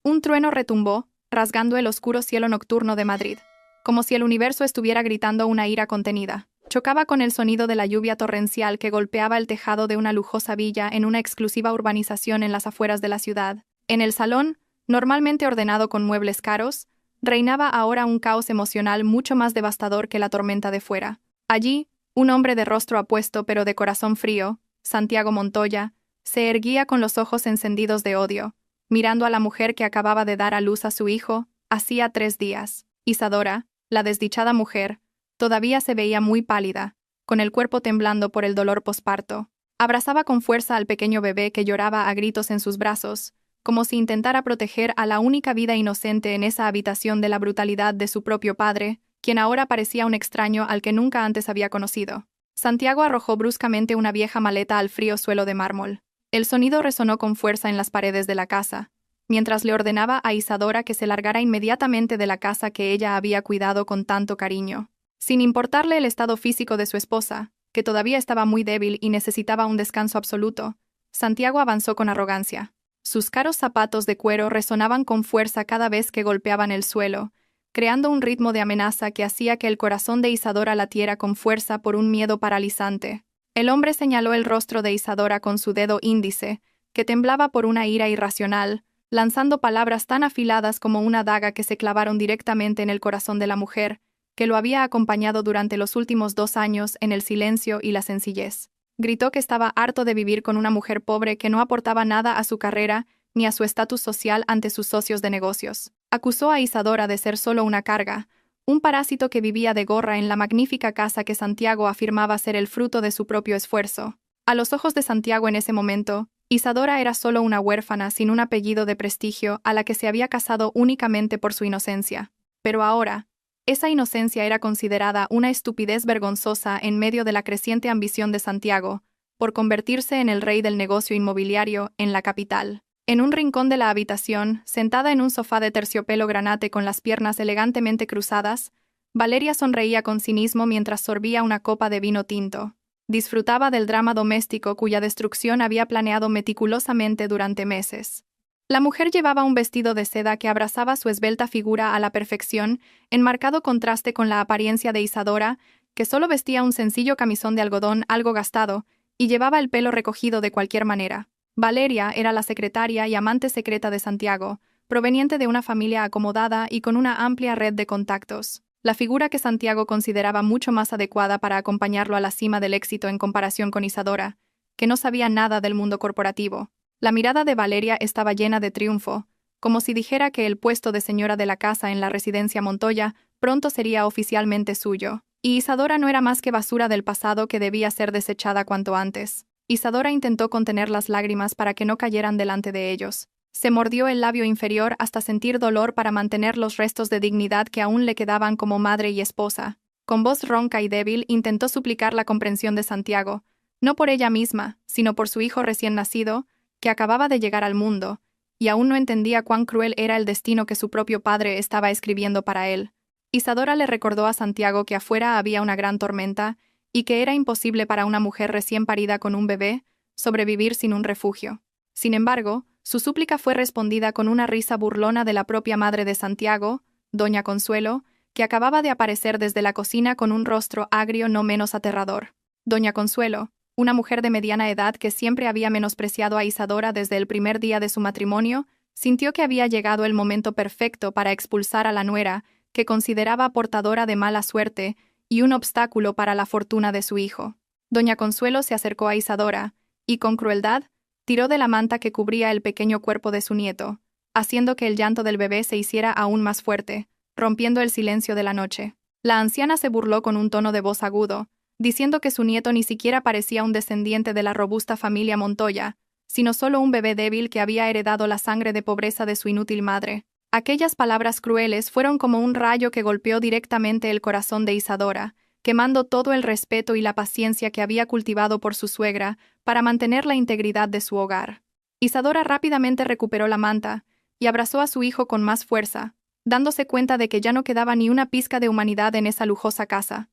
Un trueno retumbó, rasgando el oscuro cielo nocturno de Madrid, como si el universo estuviera gritando una ira contenida. Chocaba con el sonido de la lluvia torrencial que golpeaba el tejado de una lujosa villa en una exclusiva urbanización en las afueras de la ciudad. En el salón, normalmente ordenado con muebles caros, reinaba ahora un caos emocional mucho más devastador que la tormenta de fuera. Allí, un hombre de rostro apuesto pero de corazón frío, Santiago Montoya, se erguía con los ojos encendidos de odio, mirando a la mujer que acababa de dar a luz a su hijo, hacía 3 días. Isadora, la desdichada mujer, todavía se veía muy pálida, con el cuerpo temblando por el dolor posparto. Abrazaba con fuerza al pequeño bebé que lloraba a gritos en sus brazos, como si intentara proteger a la única vida inocente en esa habitación de la brutalidad de su propio padre, quien ahora parecía un extraño al que nunca antes había conocido. Santiago arrojó bruscamente una vieja maleta al frío suelo de mármol. El sonido resonó con fuerza en las paredes de la casa, mientras le ordenaba a Isadora que se largara inmediatamente de la casa que ella había cuidado con tanto cariño. Sin importarle el estado físico de su esposa, que todavía estaba muy débil y necesitaba un descanso absoluto, Santiago avanzó con arrogancia. Sus caros zapatos de cuero resonaban con fuerza cada vez que golpeaban el suelo, creando un ritmo de amenaza que hacía que el corazón de Isadora latiera con fuerza por un miedo paralizante. El hombre señaló el rostro de Isadora con su dedo índice, que temblaba por una ira irracional, lanzando palabras tan afiladas como una daga que se clavaron directamente en el corazón de la mujer, que lo había acompañado durante los últimos 2 años en el silencio y la sencillez. Gritó que estaba harto de vivir con una mujer pobre que no aportaba nada a su carrera ni a su estatus social ante sus socios de negocios. Acusó a Isadora de ser solo una carga, un parásito que vivía de gorra en la magnífica casa que Santiago afirmaba ser el fruto de su propio esfuerzo. A los ojos de Santiago en ese momento, Isadora era solo una huérfana sin un apellido de prestigio a la que se había casado únicamente por su inocencia. Pero ahora, esa inocencia era considerada una estupidez vergonzosa en medio de la creciente ambición de Santiago por convertirse en el rey del negocio inmobiliario en la capital. En un rincón de la habitación, sentada en un sofá de terciopelo granate con las piernas elegantemente cruzadas, Valeria sonreía con cinismo mientras sorbía una copa de vino tinto. Disfrutaba del drama doméstico cuya destrucción había planeado meticulosamente durante meses. La mujer llevaba un vestido de seda que abrazaba su esbelta figura a la perfección, en marcado contraste con la apariencia de Isadora, que solo vestía un sencillo camisón de algodón algo gastado y llevaba el pelo recogido de cualquier manera. Valeria era la secretaria y amante secreta de Santiago, proveniente de una familia acomodada y con una amplia red de contactos. La figura que Santiago consideraba mucho más adecuada para acompañarlo a la cima del éxito en comparación con Isadora, que no sabía nada del mundo corporativo. La mirada de Valeria estaba llena de triunfo, como si dijera que el puesto de señora de la casa en la residencia Montoya pronto sería oficialmente suyo. Y Isadora no era más que basura del pasado que debía ser desechada cuanto antes. Isadora intentó contener las lágrimas para que no cayeran delante de ellos. Se mordió el labio inferior hasta sentir dolor para mantener los restos de dignidad que aún le quedaban como madre y esposa. Con voz ronca y débil intentó suplicar la comprensión de Santiago, no por ella misma, sino por su hijo recién nacido, que acababa de llegar al mundo, y aún no entendía cuán cruel era el destino que su propio padre estaba escribiendo para él. Isadora le recordó a Santiago que afuera había una gran tormenta, y que era imposible para una mujer recién parida con un bebé sobrevivir sin un refugio. Sin embargo, su súplica fue respondida con una risa burlona de la propia madre de Santiago, doña Consuelo, que acababa de aparecer desde la cocina con un rostro agrio no menos aterrador. Doña Consuelo, una mujer de mediana edad que siempre había menospreciado a Isadora desde el primer día de su matrimonio, sintió que había llegado el momento perfecto para expulsar a la nuera, que consideraba portadora de mala suerte y un obstáculo para la fortuna de su hijo. Doña Consuelo se acercó a Isadora, y con crueldad, tiró de la manta que cubría el pequeño cuerpo de su nieto, haciendo que el llanto del bebé se hiciera aún más fuerte, rompiendo el silencio de la noche. La anciana se burló con un tono de voz agudo, diciendo que su nieto ni siquiera parecía un descendiente de la robusta familia Montoya, sino solo un bebé débil que había heredado la sangre de pobreza de su inútil madre. Aquellas palabras crueles fueron como un rayo que golpeó directamente el corazón de Isadora, quemando todo el respeto y la paciencia que había cultivado por su suegra para mantener la integridad de su hogar. Isadora rápidamente recuperó la manta y abrazó a su hijo con más fuerza, dándose cuenta de que ya no quedaba ni una pizca de humanidad en esa lujosa casa,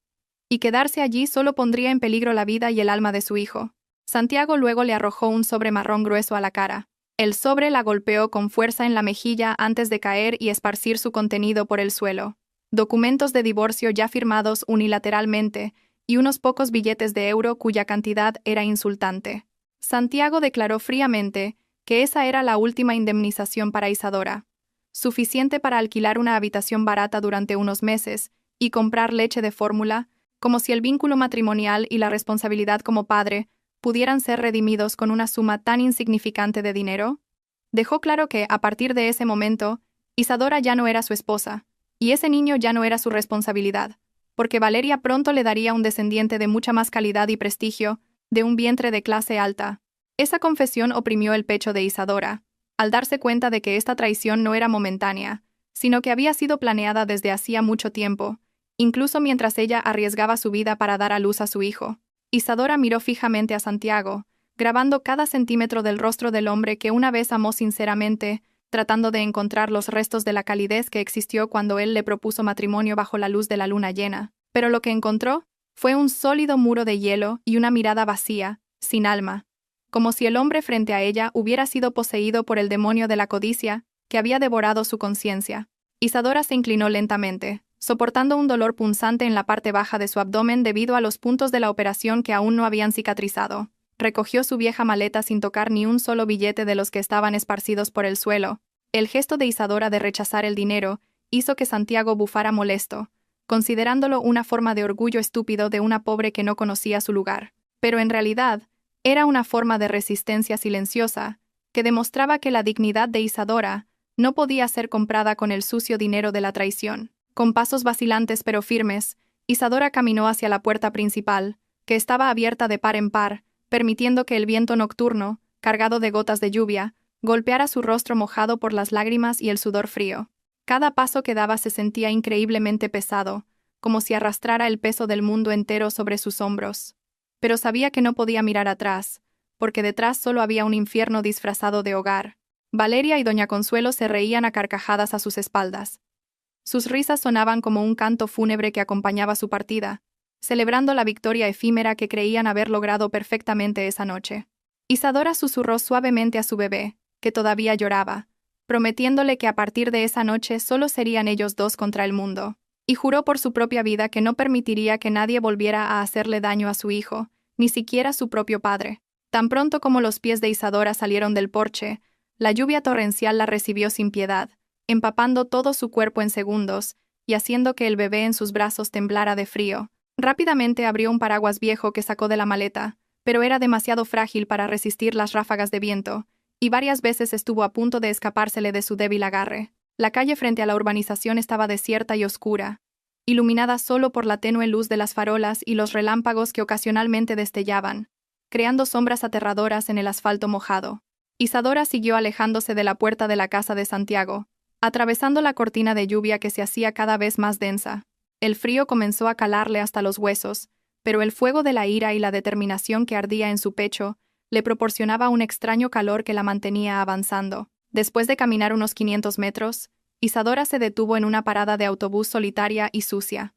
y quedarse allí solo pondría en peligro la vida y el alma de su hijo. Santiago luego le arrojó un sobre marrón grueso a la cara. El sobre la golpeó con fuerza en la mejilla antes de caer y esparcir su contenido por el suelo. Documentos de divorcio ya firmados unilateralmente y unos pocos billetes de euro cuya cantidad era insultante. Santiago declaró fríamente que esa era la última indemnización para Isadora, suficiente para alquilar una habitación barata durante unos meses y comprar leche de fórmula, como si el vínculo matrimonial y la responsabilidad como padre pudieran ser redimidos con una suma tan insignificante de dinero. Dejó claro que, a partir de ese momento, Isadora ya no era su esposa, y ese niño ya no era su responsabilidad, porque Valeria pronto le daría un descendiente de mucha más calidad y prestigio, de un vientre de clase alta. Esa confesión oprimió el pecho de Isadora, al darse cuenta de que esta traición no era momentánea, sino que había sido planeada desde hacía mucho tiempo, incluso mientras ella arriesgaba su vida para dar a luz a su hijo. Isadora miró fijamente a Santiago, grabando cada centímetro del rostro del hombre que una vez amó sinceramente, tratando de encontrar los restos de la calidez que existió cuando él le propuso matrimonio bajo la luz de la luna llena. Pero lo que encontró fue un sólido muro de hielo y una mirada vacía, sin alma, como si el hombre frente a ella hubiera sido poseído por el demonio de la codicia que había devorado su conciencia. Isadora se inclinó lentamente, soportando un dolor punzante en la parte baja de su abdomen debido a los puntos de la operación que aún no habían cicatrizado. Recogió su vieja maleta sin tocar ni un solo billete de los que estaban esparcidos por el suelo. El gesto de Isadora de rechazar el dinero hizo que Santiago bufara molesto, considerándolo una forma de orgullo estúpido de una pobre que no conocía su lugar. Pero en realidad, era una forma de resistencia silenciosa, que demostraba que la dignidad de Isadora no podía ser comprada con el sucio dinero de la traición. Con pasos vacilantes pero firmes, Isadora caminó hacia la puerta principal, que estaba abierta de par en par, permitiendo que el viento nocturno, cargado de gotas de lluvia, golpeara su rostro mojado por las lágrimas y el sudor frío. Cada paso que daba se sentía increíblemente pesado, como si arrastrara el peso del mundo entero sobre sus hombros. Pero sabía que no podía mirar atrás, porque detrás solo había un infierno disfrazado de hogar. Valeria y doña Consuelo se reían a carcajadas a sus espaldas. Sus risas sonaban como un canto fúnebre que acompañaba su partida, celebrando la victoria efímera que creían haber logrado perfectamente esa noche. Isadora susurró suavemente a su bebé, que todavía lloraba, prometiéndole que a partir de esa noche solo serían ellos dos contra el mundo, y juró por su propia vida que no permitiría que nadie volviera a hacerle daño a su hijo, ni siquiera su propio padre. Tan pronto como los pies de Isadora salieron del porche, la lluvia torrencial la recibió sin piedad, empapando todo su cuerpo en segundos, y haciendo que el bebé en sus brazos temblara de frío. Rápidamente abrió un paraguas viejo que sacó de la maleta, pero era demasiado frágil para resistir las ráfagas de viento, y varias veces estuvo a punto de escapársele de su débil agarre. La calle frente a la urbanización estaba desierta y oscura, iluminada solo por la tenue luz de las farolas y los relámpagos que ocasionalmente destellaban, creando sombras aterradoras en el asfalto mojado. Isadora siguió alejándose de la puerta de la casa de Santiago, atravesando la cortina de lluvia que se hacía cada vez más densa. El frío comenzó a calarle hasta los huesos, pero el fuego de la ira y la determinación que ardía en su pecho le proporcionaba un extraño calor que la mantenía avanzando. Después de caminar unos 500 metros, Isadora se detuvo en una parada de autobús solitaria y sucia.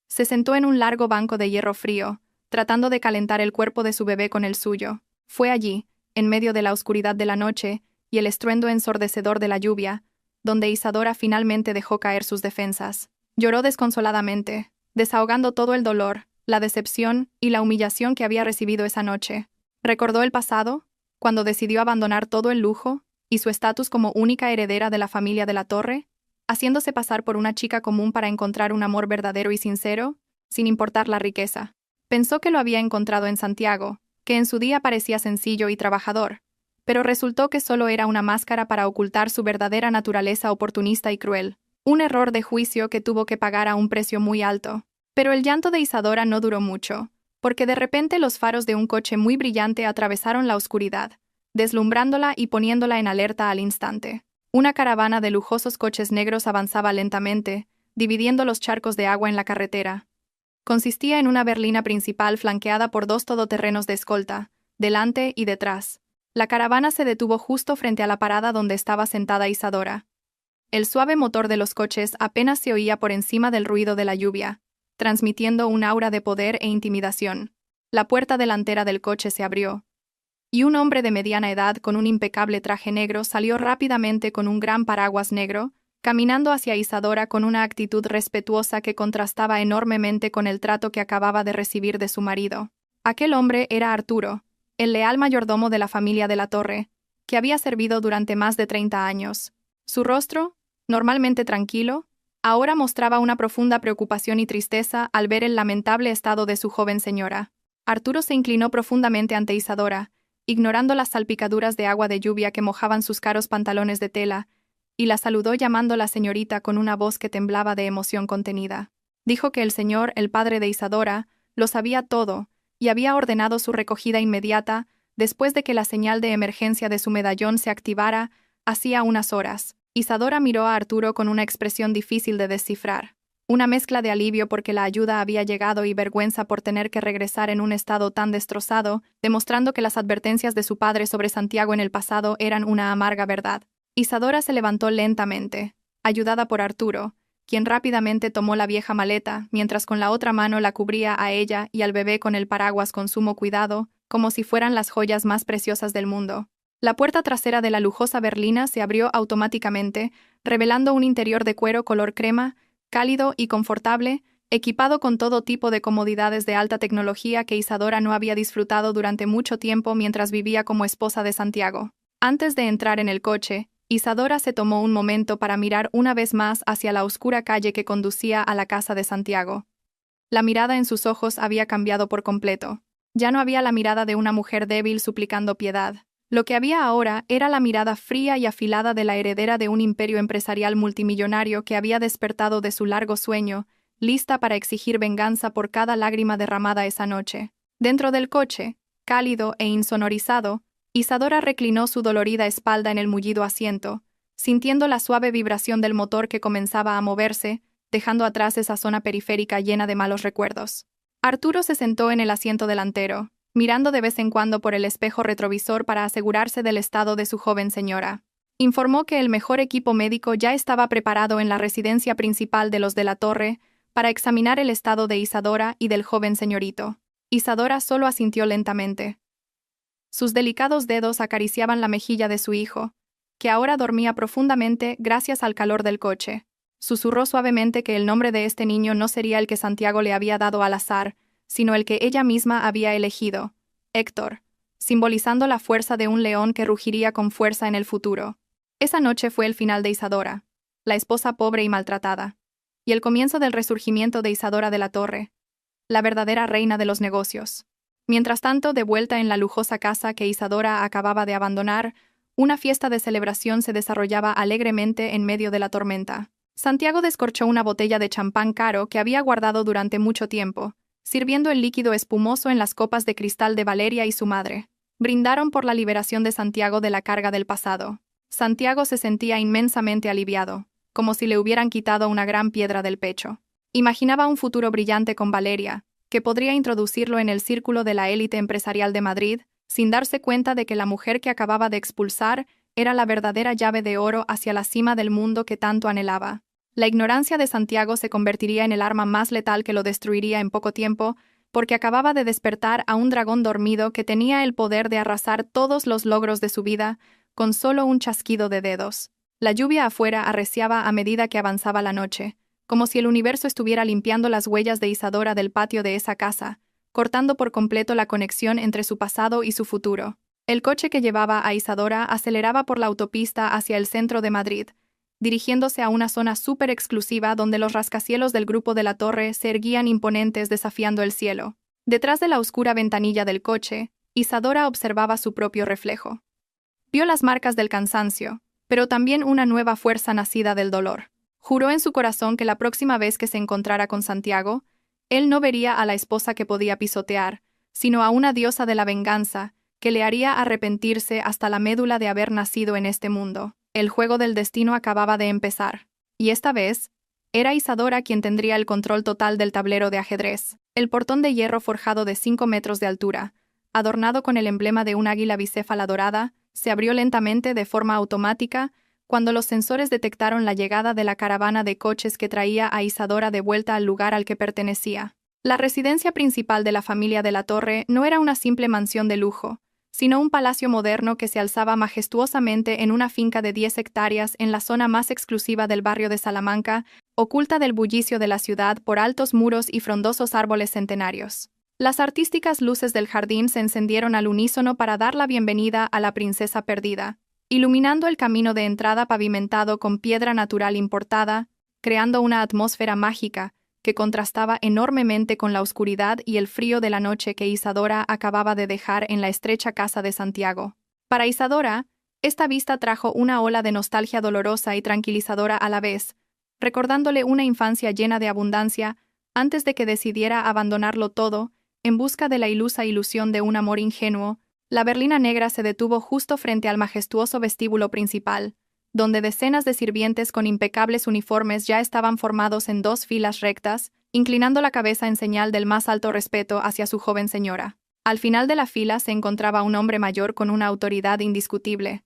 Se sentó en un largo banco de hierro frío, tratando de calentar el cuerpo de su bebé con el suyo. Fue allí, en medio de la oscuridad de la noche y el estruendo ensordecedor de la lluvia, donde Isadora finalmente dejó caer sus defensas. Lloró desconsoladamente, desahogando todo el dolor, la decepción y la humillación que había recibido esa noche. Recordó el pasado, cuando decidió abandonar todo el lujo y su estatus como única heredera de la familia de la Torre, haciéndose pasar por una chica común para encontrar un amor verdadero y sincero, sin importar la riqueza. Pensó que lo había encontrado en Santiago, que en su día parecía sencillo y trabajador, pero resultó que solo era una máscara para ocultar su verdadera naturaleza oportunista y cruel. Un error de juicio que tuvo que pagar a un precio muy alto. Pero el llanto de Isadora no duró mucho, porque de repente los faros de un coche muy brillante atravesaron la oscuridad, deslumbrándola y poniéndola en alerta al instante. Una caravana de lujosos coches negros avanzaba lentamente, dividiendo los charcos de agua en la carretera. Consistía en una berlina principal flanqueada por dos todoterrenos de escolta, delante y detrás. La caravana se detuvo justo frente a la parada donde estaba sentada Isadora. El suave motor de los coches apenas se oía por encima del ruido de la lluvia, transmitiendo un aura de poder e intimidación. La puerta delantera del coche se abrió, y un hombre de mediana edad con un impecable traje negro salió rápidamente con un gran paraguas negro, caminando hacia Isadora con una actitud respetuosa que contrastaba enormemente con el trato que acababa de recibir de su marido. Aquel hombre era Arturo, el leal mayordomo de la familia de la Torre, que había servido durante más de 30 años. Su rostro, normalmente tranquilo, ahora mostraba una profunda preocupación y tristeza al ver el lamentable estado de su joven señora. Arturo se inclinó profundamente ante Isadora, ignorando las salpicaduras de agua de lluvia que mojaban sus caros pantalones de tela, y la saludó llamándola señorita con una voz que temblaba de emoción contenida. Dijo que el señor, el padre de Isadora, lo sabía todo, y había ordenado su recogida inmediata después de que la señal de emergencia de su medallón se activara hacía unas horas. Isadora miró a Arturo con una expresión difícil de descifrar. Una mezcla de alivio porque la ayuda había llegado y vergüenza por tener que regresar en un estado tan destrozado, demostrando que las advertencias de su padre sobre Santiago en el pasado eran una amarga verdad. Isadora se levantó lentamente, ayudada por Arturo, quien rápidamente tomó la vieja maleta, mientras con la otra mano la cubría a ella y al bebé con el paraguas con sumo cuidado, como si fueran las joyas más preciosas del mundo. La puerta trasera de la lujosa berlina se abrió automáticamente, revelando un interior de cuero color crema, cálido y confortable, equipado con todo tipo de comodidades de alta tecnología que Isadora no había disfrutado durante mucho tiempo mientras vivía como esposa de Santiago. Antes de entrar en el coche, Isadora se tomó un momento para mirar una vez más hacia la oscura calle que conducía a la casa de Santiago. La mirada en sus ojos había cambiado por completo. Ya no había la mirada de una mujer débil suplicando piedad. Lo que había ahora era la mirada fría y afilada de la heredera de un imperio empresarial multimillonario que había despertado de su largo sueño, lista para exigir venganza por cada lágrima derramada esa noche. Dentro del coche, cálido e insonorizado, Isadora reclinó su dolorida espalda en el mullido asiento, sintiendo la suave vibración del motor que comenzaba a moverse, dejando atrás esa zona periférica llena de malos recuerdos. Arturo se sentó en el asiento delantero, mirando de vez en cuando por el espejo retrovisor para asegurarse del estado de su joven señora. Informó que el mejor equipo médico ya estaba preparado en la residencia principal de los de la Torre para examinar el estado de Isadora y del joven señorito. Isadora solo asintió lentamente. Sus delicados dedos acariciaban la mejilla de su hijo, que ahora dormía profundamente gracias al calor del coche. Susurró suavemente que el nombre de este niño no sería el que Santiago le había dado al azar, sino el que ella misma había elegido, Héctor, simbolizando la fuerza de un león que rugiría con fuerza en el futuro. Esa noche fue el final de Isadora, la esposa pobre y maltratada, y el comienzo del resurgimiento de Isadora de la Torre, la verdadera reina de los negocios. Mientras tanto, de vuelta en la lujosa casa que Isadora acababa de abandonar, una fiesta de celebración se desarrollaba alegremente en medio de la tormenta. Santiago descorchó una botella de champán caro que había guardado durante mucho tiempo, sirviendo el líquido espumoso en las copas de cristal de Valeria y su madre. Brindaron por la liberación de Santiago de la carga del pasado. Santiago se sentía inmensamente aliviado, como si le hubieran quitado una gran piedra del pecho. Imaginaba un futuro brillante con Valeria, que podría introducirlo en el círculo de la élite empresarial de Madrid, sin darse cuenta de que la mujer que acababa de expulsar era la verdadera llave de oro hacia la cima del mundo que tanto anhelaba. La ignorancia de Santiago se convertiría en el arma más letal que lo destruiría en poco tiempo, porque acababa de despertar a un dragón dormido que tenía el poder de arrasar todos los logros de su vida con solo un chasquido de dedos. La lluvia afuera arreciaba a medida que avanzaba la noche, como si el universo estuviera limpiando las huellas de Isadora del patio de esa casa, cortando por completo la conexión entre su pasado y su futuro. El coche que llevaba a Isadora aceleraba por la autopista hacia el centro de Madrid, dirigiéndose a una zona súper exclusiva donde los rascacielos del grupo de la Torre se erguían imponentes desafiando el cielo. Detrás de la oscura ventanilla del coche, Isadora observaba su propio reflejo. Vio las marcas del cansancio, pero también una nueva fuerza nacida del dolor. Juró en su corazón que la próxima vez que se encontrara con Santiago, él no vería a la esposa que podía pisotear, sino a una diosa de la venganza, que le haría arrepentirse hasta la médula de haber nacido en este mundo. El juego del destino acababa de empezar, y esta vez, era Isadora quien tendría el control total del tablero de ajedrez. El portón de hierro forjado de 5 metros de altura, adornado con el emblema de un águila bicéfala dorada, se abrió lentamente de forma automática cuando los sensores detectaron la llegada de la caravana de coches que traía a Isadora de vuelta al lugar al que pertenecía. La residencia principal de la familia de la Torre no era una simple mansión de lujo, sino un palacio moderno que se alzaba majestuosamente en una finca de 10 hectáreas en la zona más exclusiva del barrio de Salamanca, oculta del bullicio de la ciudad por altos muros y frondosos árboles centenarios. Las artísticas luces del jardín se encendieron al unísono para dar la bienvenida a la princesa perdida, iluminando el camino de entrada pavimentado con piedra natural importada, creando una atmósfera mágica que contrastaba enormemente con la oscuridad y el frío de la noche que Isadora acababa de dejar en la estrecha casa de Santiago. Para Isadora, esta vista trajo una ola de nostalgia dolorosa y tranquilizadora a la vez, recordándole una infancia llena de abundancia antes de que decidiera abandonarlo todo en busca de la ilusa ilusión de un amor ingenuo. La berlina negra se detuvo justo frente al majestuoso vestíbulo principal, donde decenas de sirvientes con impecables uniformes ya estaban formados en 2 filas rectas, inclinando la cabeza en señal del más alto respeto hacia su joven señora. Al final de la fila se encontraba un hombre mayor con una autoridad indiscutible.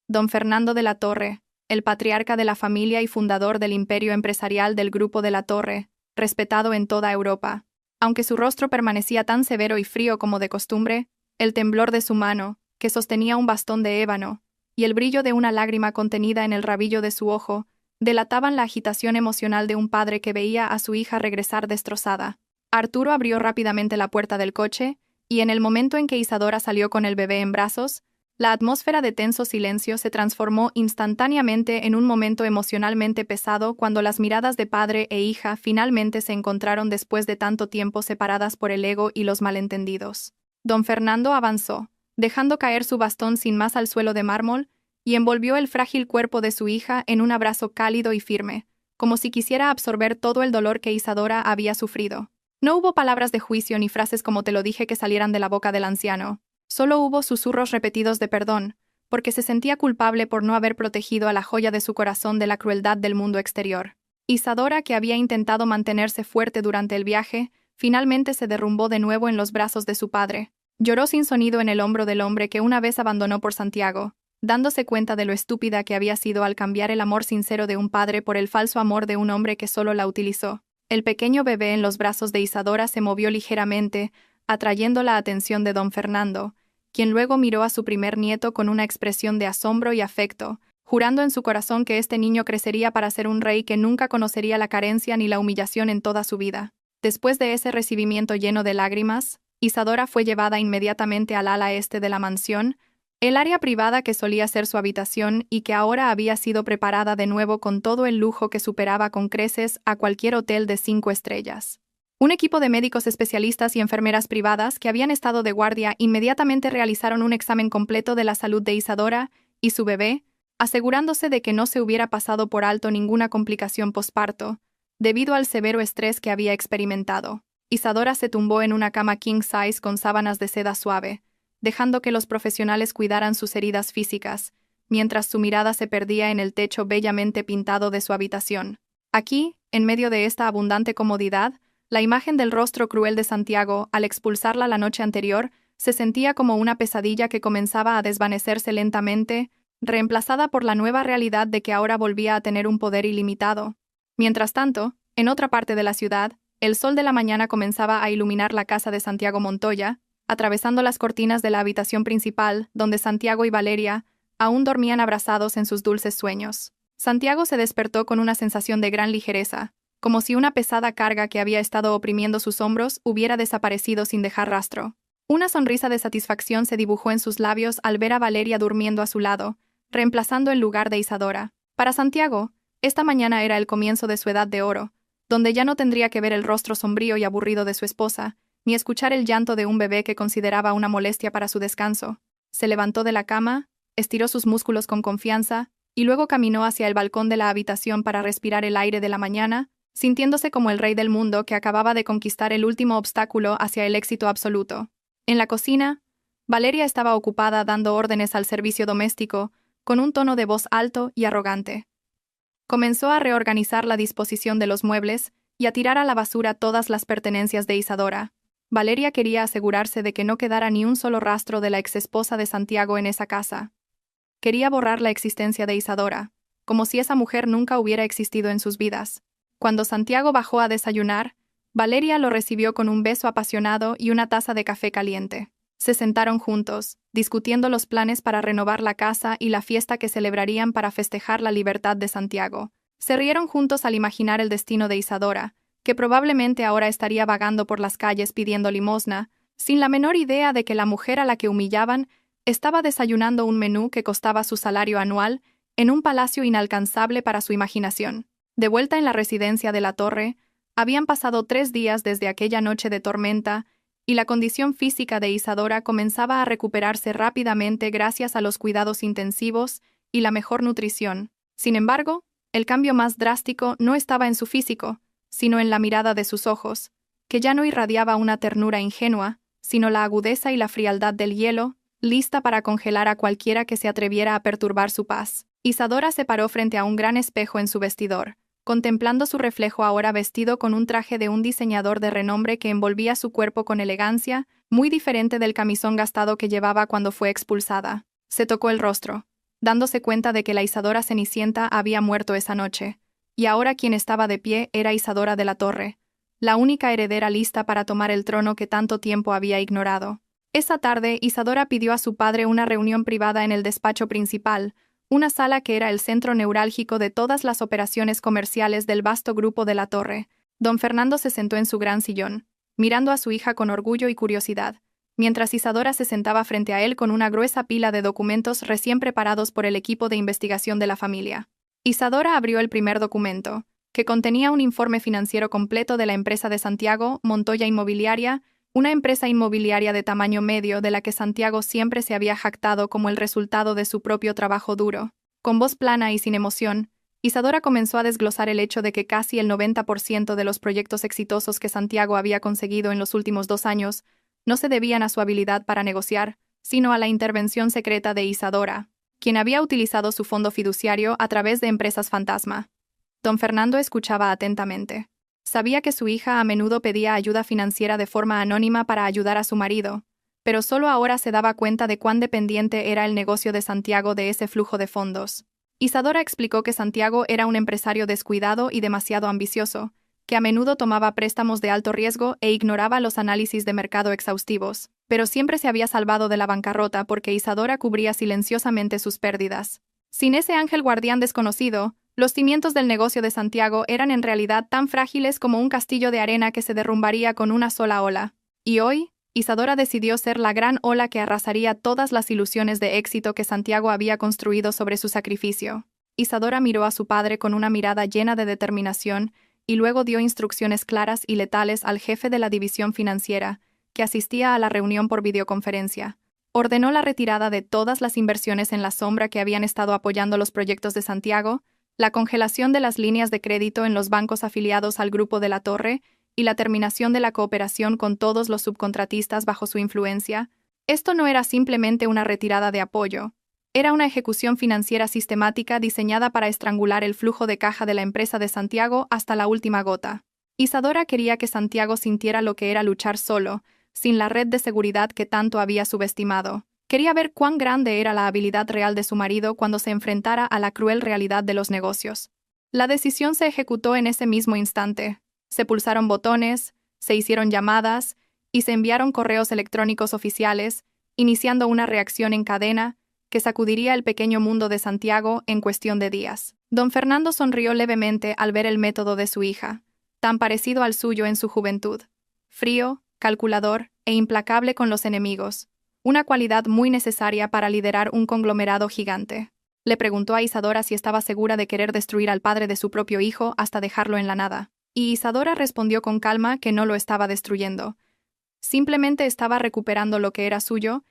Don Fernando de la Torre, el patriarca de la familia y fundador del imperio empresarial del Grupo de la Torre, respetado en toda Europa. Aunque su rostro permanecía tan severo y frío como de costumbre, el temblor de su mano, que sostenía un bastón de ébano, y el brillo de una lágrima contenida en el rabillo de su ojo, delataban la agitación emocional de un padre que veía a su hija regresar destrozada. Arturo abrió rápidamente la puerta del coche, y en el momento en que Isadora salió con el bebé en brazos, la atmósfera de tenso silencio se transformó instantáneamente en un momento emocionalmente pesado cuando las miradas de padre e hija finalmente se encontraron después de tanto tiempo separadas por el ego y los malentendidos. Don Fernando avanzó, dejando caer su bastón sin más al suelo de mármol, y envolvió el frágil cuerpo de su hija en un abrazo cálido y firme, como si quisiera absorber todo el dolor que Isadora había sufrido. No hubo palabras de juicio ni frases como te lo dije que salieran de la boca del anciano. Solo hubo susurros repetidos de perdón, porque se sentía culpable por no haber protegido a la joya de su corazón de la crueldad del mundo exterior. Isadora, que había intentado mantenerse fuerte durante el viaje, finalmente se derrumbó de nuevo en los brazos de su padre. Lloró sin sonido en el hombro del hombre que una vez abandonó por Santiago, dándose cuenta de lo estúpida que había sido al cambiar el amor sincero de un padre por el falso amor de un hombre que solo la utilizó. El pequeño bebé en los brazos de Isadora se movió ligeramente, atrayendo la atención de don Fernando, quien luego miró a su primer nieto con una expresión de asombro y afecto, jurando en su corazón que este niño crecería para ser un rey que nunca conocería la carencia ni la humillación en toda su vida. Después de ese recibimiento lleno de lágrimas, Isadora fue llevada inmediatamente al ala este de la mansión, el área privada que solía ser su habitación y que ahora había sido preparada de nuevo con todo el lujo que superaba con creces a cualquier hotel de 5 estrellas. Un equipo de médicos especialistas y enfermeras privadas que habían estado de guardia inmediatamente realizaron un examen completo de la salud de Isadora y su bebé, asegurándose de que no se hubiera pasado por alto ninguna complicación posparto, debido al severo estrés que había experimentado. Isadora se tumbó en una cama king size con sábanas de seda suave, dejando que los profesionales cuidaran sus heridas físicas, mientras su mirada se perdía en el techo bellamente pintado de su habitación. Aquí, en medio de esta abundante comodidad, la imagen del rostro cruel de Santiago, al expulsarla la noche anterior, se sentía como una pesadilla que comenzaba a desvanecerse lentamente, reemplazada por la nueva realidad de que ahora volvía a tener un poder ilimitado. Mientras tanto, en otra parte de la ciudad, el sol de la mañana comenzaba a iluminar la casa de Santiago Montoya, atravesando las cortinas de la habitación principal, donde Santiago y Valeria aún dormían abrazados en sus dulces sueños. Santiago se despertó con una sensación de gran ligereza, como si una pesada carga que había estado oprimiendo sus hombros hubiera desaparecido sin dejar rastro. Una sonrisa de satisfacción se dibujó en sus labios al ver a Valeria durmiendo a su lado, reemplazando el lugar de Isadora. Para Santiago, esta mañana era el comienzo de su edad de oro, donde ya no tendría que ver el rostro sombrío y aburrido de su esposa, ni escuchar el llanto de un bebé que consideraba una molestia para su descanso. Se levantó de la cama, estiró sus músculos con confianza, y luego caminó hacia el balcón de la habitación para respirar el aire de la mañana, sintiéndose como el rey del mundo que acababa de conquistar el último obstáculo hacia el éxito absoluto. En la cocina, Valeria estaba ocupada dando órdenes al servicio doméstico, con un tono de voz alto y arrogante. Comenzó a reorganizar la disposición de los muebles y a tirar a la basura todas las pertenencias de Isadora. Valeria quería asegurarse de que no quedara ni un solo rastro de la exesposa de Santiago en esa casa. Quería borrar la existencia de Isadora, como si esa mujer nunca hubiera existido en sus vidas. Cuando Santiago bajó a desayunar, Valeria lo recibió con un beso apasionado y una taza de café caliente. Se sentaron juntos, discutiendo los planes para renovar la casa y la fiesta que celebrarían para festejar la libertad de Santiago. Se rieron juntos al imaginar el destino de Isadora, que probablemente ahora estaría vagando por las calles pidiendo limosna, sin la menor idea de que la mujer a la que humillaban estaba desayunando un menú que costaba su salario anual en un palacio inalcanzable para su imaginación. De vuelta en la residencia de la Torre, habían pasado 3 días desde aquella noche de tormenta, y la condición física de Isadora comenzaba a recuperarse rápidamente gracias a los cuidados intensivos y la mejor nutrición. Sin embargo, el cambio más drástico no estaba en su físico, sino en la mirada de sus ojos, que ya no irradiaba una ternura ingenua, sino la agudeza y la frialdad del hielo, lista para congelar a cualquiera que se atreviera a perturbar su paz. Isadora se paró frente a un gran espejo en su vestidor, contemplando su reflejo ahora vestido con un traje de un diseñador de renombre que envolvía su cuerpo con elegancia, muy diferente del camisón gastado que llevaba cuando fue expulsada. Se tocó el rostro, dándose cuenta de que la Isadora Cenicienta había muerto esa noche, y ahora quien estaba de pie era Isadora de la Torre, la única heredera lista para tomar el trono que tanto tiempo había ignorado. Esa tarde, Isadora pidió a su padre una reunión privada en el despacho principal, una sala que era el centro neurálgico de todas las operaciones comerciales del vasto grupo de la Torre. Don Fernando se sentó en su gran sillón, mirando a su hija con orgullo y curiosidad, mientras Isadora se sentaba frente a él con una gruesa pila de documentos recién preparados por el equipo de investigación de la familia. Isadora abrió el primer documento, que contenía un informe financiero completo de la empresa de Santiago, Montoya Inmobiliaria, una empresa inmobiliaria de tamaño medio de la que Santiago siempre se había jactado como el resultado de su propio trabajo duro. Con voz plana y sin emoción, Isadora comenzó a desglosar el hecho de que casi el 90% de los proyectos exitosos que Santiago había conseguido en los últimos 2 años no se debían a su habilidad para negociar, sino a la intervención secreta de Isadora, quien había utilizado su fondo fiduciario a través de empresas fantasma. Don Fernando escuchaba atentamente. Sabía que su hija a menudo pedía ayuda financiera de forma anónima para ayudar a su marido, pero solo ahora se daba cuenta de cuán dependiente era el negocio de Santiago de ese flujo de fondos. Isadora explicó que Santiago era un empresario descuidado y demasiado ambicioso, que a menudo tomaba préstamos de alto riesgo e ignoraba los análisis de mercado exhaustivos, pero siempre se había salvado de la bancarrota porque Isadora cubría silenciosamente sus pérdidas. Sin ese ángel guardián desconocido, los cimientos del negocio de Santiago eran en realidad tan frágiles como un castillo de arena que se derrumbaría con una sola ola. Y hoy, Isadora decidió ser la gran ola que arrasaría todas las ilusiones de éxito que Santiago había construido sobre su sacrificio. Isadora miró a su padre con una mirada llena de determinación y luego dio instrucciones claras y letales al jefe de la división financiera, que asistía a la reunión por videoconferencia. Ordenó la retirada de todas las inversiones en la sombra que habían estado apoyando los proyectos de Santiago, la congelación de las líneas de crédito en los bancos afiliados al Grupo de la Torre y la terminación de la cooperación con todos los subcontratistas bajo su influencia. Esto no era simplemente una retirada de apoyo, era una ejecución financiera sistemática diseñada para estrangular el flujo de caja de la empresa de Santiago hasta la última gota. Isadora quería que Santiago sintiera lo que era luchar solo, sin la red de seguridad que tanto había subestimado. Quería ver cuán grande era la habilidad real de su marido cuando se enfrentara a la cruel realidad de los negocios. La decisión se ejecutó en ese mismo instante. Se pulsaron botones, se hicieron llamadas y se enviaron correos electrónicos oficiales, iniciando una reacción en cadena que sacudiría el pequeño mundo de Santiago en cuestión de días. Don Fernando sonrió levemente al ver el método de su hija, tan parecido al suyo en su juventud. Frío, calculador e implacable con los enemigos. Una cualidad muy necesaria para liderar un conglomerado gigante. Le preguntó a Isadora si estaba segura de querer destruir al padre de su propio hijo hasta dejarlo en la nada. Y Isadora respondió con calma que no lo estaba destruyendo. Simplemente estaba recuperando lo que era suyo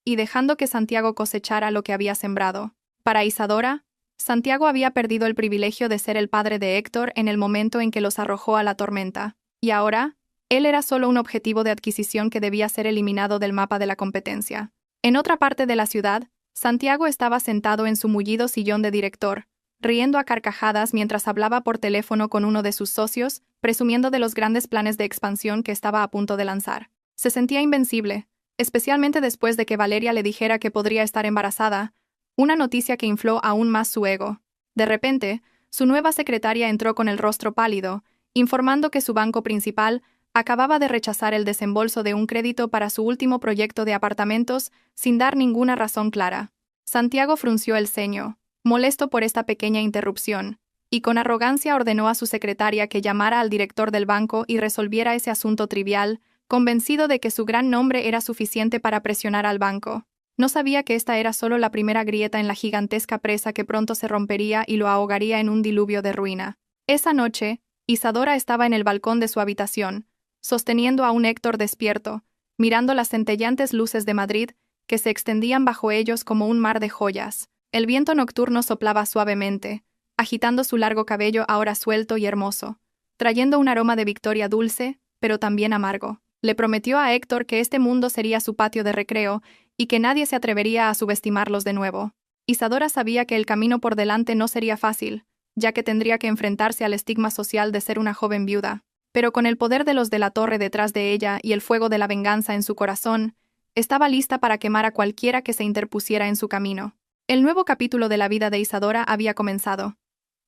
y dejando que Santiago cosechara lo que había sembrado. Para Isadora, Santiago había perdido el privilegio de ser el padre de Héctor en el momento en que los arrojó a la tormenta. Y ahora, él era solo un objetivo de adquisición que debía ser eliminado del mapa de la competencia. En otra parte de la ciudad, Santiago estaba sentado en su mullido sillón de director, riendo a carcajadas mientras hablaba por teléfono con uno de sus socios, presumiendo de los grandes planes de expansión que estaba a punto de lanzar. Se sentía invencible, especialmente después de que Valeria le dijera que podría estar embarazada, una noticia que infló aún más su ego. De repente, su nueva secretaria entró con el rostro pálido, informando que su banco principal Acababa de rechazar el desembolso de un crédito para su último proyecto de apartamentos sin dar ninguna razón clara. Santiago frunció el ceño, molesto por esta pequeña interrupción, y con arrogancia ordenó a su secretaria que llamara al director del banco y resolviera ese asunto trivial, convencido de que su gran nombre era suficiente para presionar al banco. No sabía que esta era solo la primera grieta en la gigantesca presa que pronto se rompería y lo ahogaría en un diluvio de ruina. Esa noche, Isadora estaba en el balcón de su habitación, sosteniendo a un Héctor despierto, mirando las centelleantes luces de Madrid, que se extendían bajo ellos como un mar de joyas. El viento nocturno soplaba suavemente, agitando su largo cabello ahora suelto y hermoso, trayendo un aroma de victoria dulce, pero también amargo. Le prometió a Héctor que este mundo sería su patio de recreo y que nadie se atrevería a subestimarlos de nuevo. Isadora sabía que el camino por delante no sería fácil, ya que tendría que enfrentarse al estigma social de ser una joven viuda. Pero con el poder de los de la torre detrás de ella y el fuego de la venganza en su corazón, estaba lista para quemar a cualquiera que se interpusiera en su camino. El nuevo capítulo de la vida de Isadora había comenzado,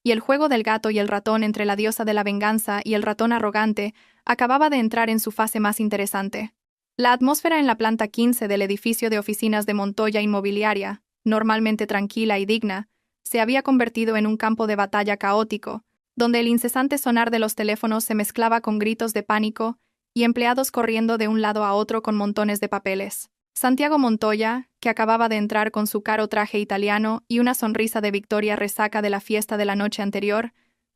y el juego del gato y el ratón entre la diosa de la venganza y el ratón arrogante acababa de entrar en su fase más interesante. La atmósfera en la planta 15 del edificio de oficinas de Montoya Inmobiliaria, normalmente tranquila y digna, se había convertido en un campo de batalla caótico, donde el incesante sonar de los teléfonos se mezclaba con gritos de pánico y empleados corriendo de un lado a otro con montones de papeles. Santiago Montoya, que acababa de entrar con su caro traje italiano y una sonrisa de victoria resaca de la fiesta de la noche anterior,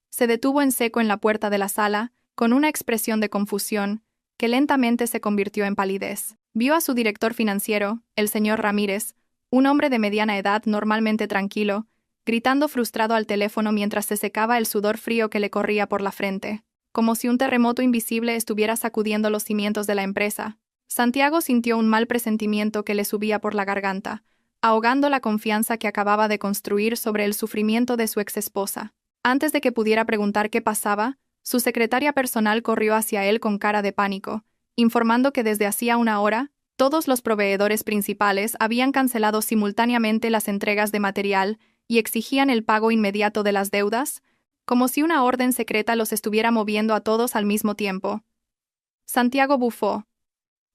se detuvo en seco en la puerta de la sala, con una expresión de confusión, que lentamente se convirtió en palidez. Vio a su director financiero, el señor Ramírez, un hombre de mediana edad normalmente tranquilo, gritando frustrado al teléfono mientras se secaba el sudor frío que le corría por la frente, como si un terremoto invisible estuviera sacudiendo los cimientos de la empresa. Santiago sintió un mal presentimiento que le subía por la garganta, ahogando la confianza que acababa de construir sobre el sufrimiento de su exesposa. Antes de que pudiera preguntar qué pasaba, su secretaria personal corrió hacia él con cara de pánico, informando que desde hacía una hora, todos los proveedores principales habían cancelado simultáneamente las entregas de material y exigían el pago inmediato de las deudas, como si una orden secreta los estuviera moviendo a todos al mismo tiempo. Santiago bufó,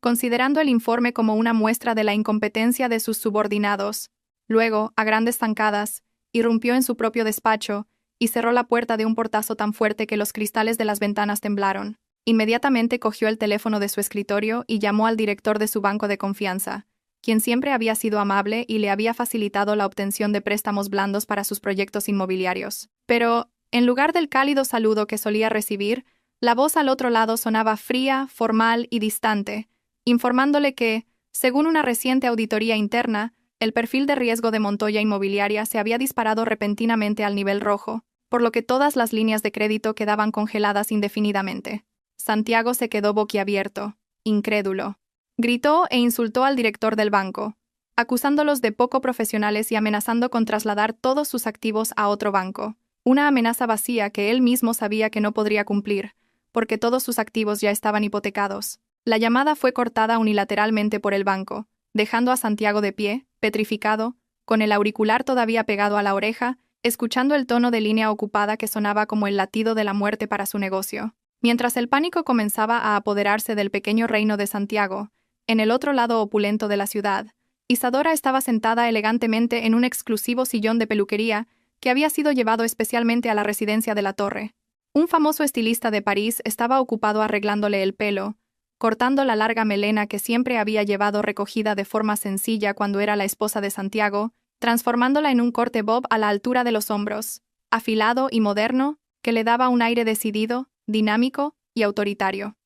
considerando el informe como una muestra de la incompetencia de sus subordinados. Luego, a grandes zancadas, irrumpió en su propio despacho y cerró la puerta de un portazo tan fuerte que los cristales de las ventanas temblaron. Inmediatamente cogió el teléfono de su escritorio y llamó al director de su banco de confianza, quien siempre había sido amable y le había facilitado la obtención de préstamos blandos para sus proyectos inmobiliarios. Pero, en lugar del cálido saludo que solía recibir, la voz al otro lado sonaba fría, formal y distante, informándole que, según una reciente auditoría interna, el perfil de riesgo de Montoya Inmobiliaria se había disparado repentinamente al nivel rojo, por lo que todas las líneas de crédito quedaban congeladas indefinidamente. Santiago se quedó boquiabierto, incrédulo. Gritó e insultó al director del banco, acusándolos de poco profesionales y amenazando con trasladar todos sus activos a otro banco. Una amenaza vacía que él mismo sabía que no podría cumplir, porque todos sus activos ya estaban hipotecados. La llamada fue cortada unilateralmente por el banco, dejando a Santiago de pie, petrificado, con el auricular todavía pegado a la oreja, escuchando el tono de línea ocupada que sonaba como el latido de la muerte para su negocio. Mientras el pánico comenzaba a apoderarse del pequeño reino de Santiago, en el otro lado opulento de la ciudad, Isadora estaba sentada elegantemente en un exclusivo sillón de peluquería que había sido llevado especialmente a la residencia de la Torre. Un famoso estilista de París estaba ocupado arreglándole el pelo, cortando la larga melena que siempre había llevado recogida de forma sencilla cuando era la esposa de Santiago, transformándola en un corte bob a la altura de los hombros, afilado y moderno, que le daba un aire decidido, dinámico y autoritario.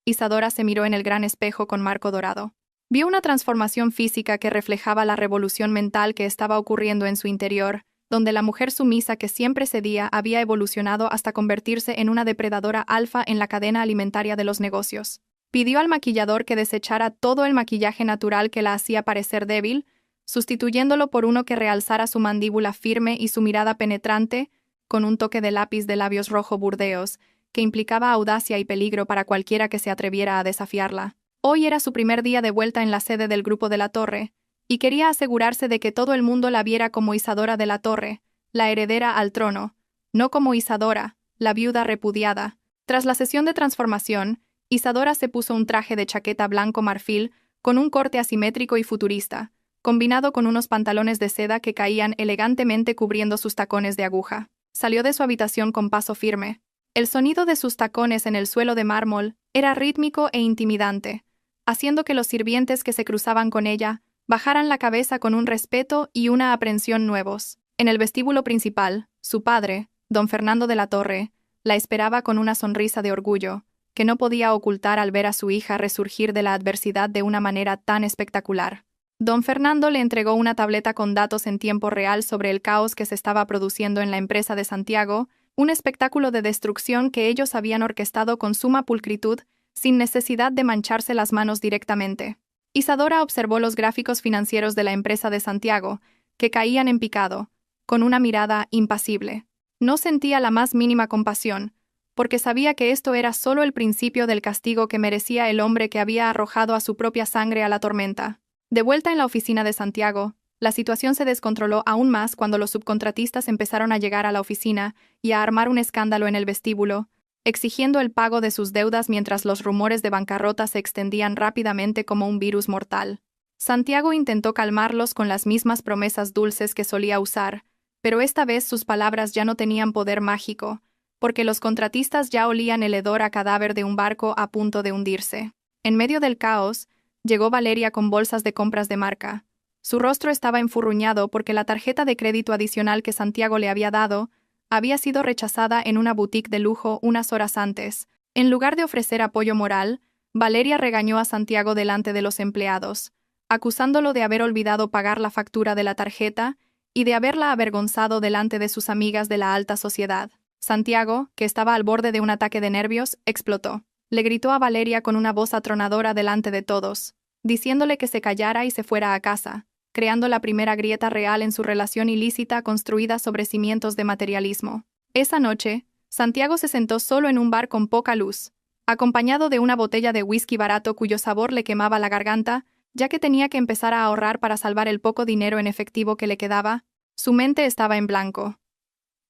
Isadora se miró en el gran espejo con marco dorado. Vio una transformación física que reflejaba la revolución mental que estaba ocurriendo en su interior, donde la mujer sumisa que siempre cedía había evolucionado hasta convertirse en una depredadora alfa en la cadena alimentaria de los negocios. Pidió al maquillador que desechara todo el maquillaje natural que la hacía parecer débil, sustituyéndolo por uno que realzara su mandíbula firme y su mirada penetrante, con un toque de lápiz de labios rojo burdeos, que implicaba audacia y peligro para cualquiera que se atreviera a desafiarla. Hoy era su primer día de vuelta en la sede del Grupo de la Torre, y quería asegurarse de que todo el mundo la viera como Isadora de la Torre, la heredera al trono, no como Isadora, la viuda repudiada. Tras la sesión de transformación, Isadora se puso un traje de chaqueta blanco marfil con un corte asimétrico y futurista, combinado con unos pantalones de seda que caían elegantemente cubriendo sus tacones de aguja. Salió de su habitación con paso firme. El sonido de sus tacones en el suelo de mármol era rítmico e intimidante, haciendo que los sirvientes que se cruzaban con ella bajaran la cabeza con un respeto y una aprensión nuevos. En el vestíbulo principal, su padre, don Fernando de la Torre, la esperaba con una sonrisa de orgullo, que no podía ocultar al ver a su hija resurgir de la adversidad de una manera tan espectacular. Don Fernando le entregó una tableta con datos en tiempo real sobre el caos que se estaba produciendo en la empresa de Santiago, un espectáculo de destrucción que ellos habían orquestado con suma pulcritud, sin necesidad de mancharse las manos directamente. Isadora observó los gráficos financieros de la empresa de Santiago, que caían en picado, con una mirada impasible. No sentía la más mínima compasión, porque sabía que esto era solo el principio del castigo que merecía el hombre que había arrojado a su propia sangre a la tormenta. De vuelta en la oficina de Santiago, la situación se descontroló aún más cuando los subcontratistas empezaron a llegar a la oficina y a armar un escándalo en el vestíbulo, exigiendo el pago de sus deudas mientras los rumores de bancarrota se extendían rápidamente como un virus mortal. Santiago intentó calmarlos con las mismas promesas dulces que solía usar, pero esta vez sus palabras ya no tenían poder mágico, porque los contratistas ya olían el hedor a cadáver de un barco a punto de hundirse. En medio del caos, llegó Valeria con bolsas de compras de marca. Su rostro estaba enfurruñado porque la tarjeta de crédito adicional que Santiago le había dado había sido rechazada en una boutique de lujo unas horas antes. En lugar de ofrecer apoyo moral, Valeria regañó a Santiago delante de los empleados, acusándolo de haber olvidado pagar la factura de la tarjeta y de haberla avergonzado delante de sus amigas de la alta sociedad. Santiago, que estaba al borde de un ataque de nervios, explotó. Le gritó a Valeria con una voz atronadora delante de todos, diciéndole que se callara y se fuera a casa, creando la primera grieta real en su relación ilícita construida sobre cimientos de materialismo. Esa noche, Santiago se sentó solo en un bar con poca luz, acompañado de una botella de whisky barato cuyo sabor le quemaba la garganta, ya que tenía que empezar a ahorrar para salvar el poco dinero en efectivo que le quedaba. Su mente estaba en blanco.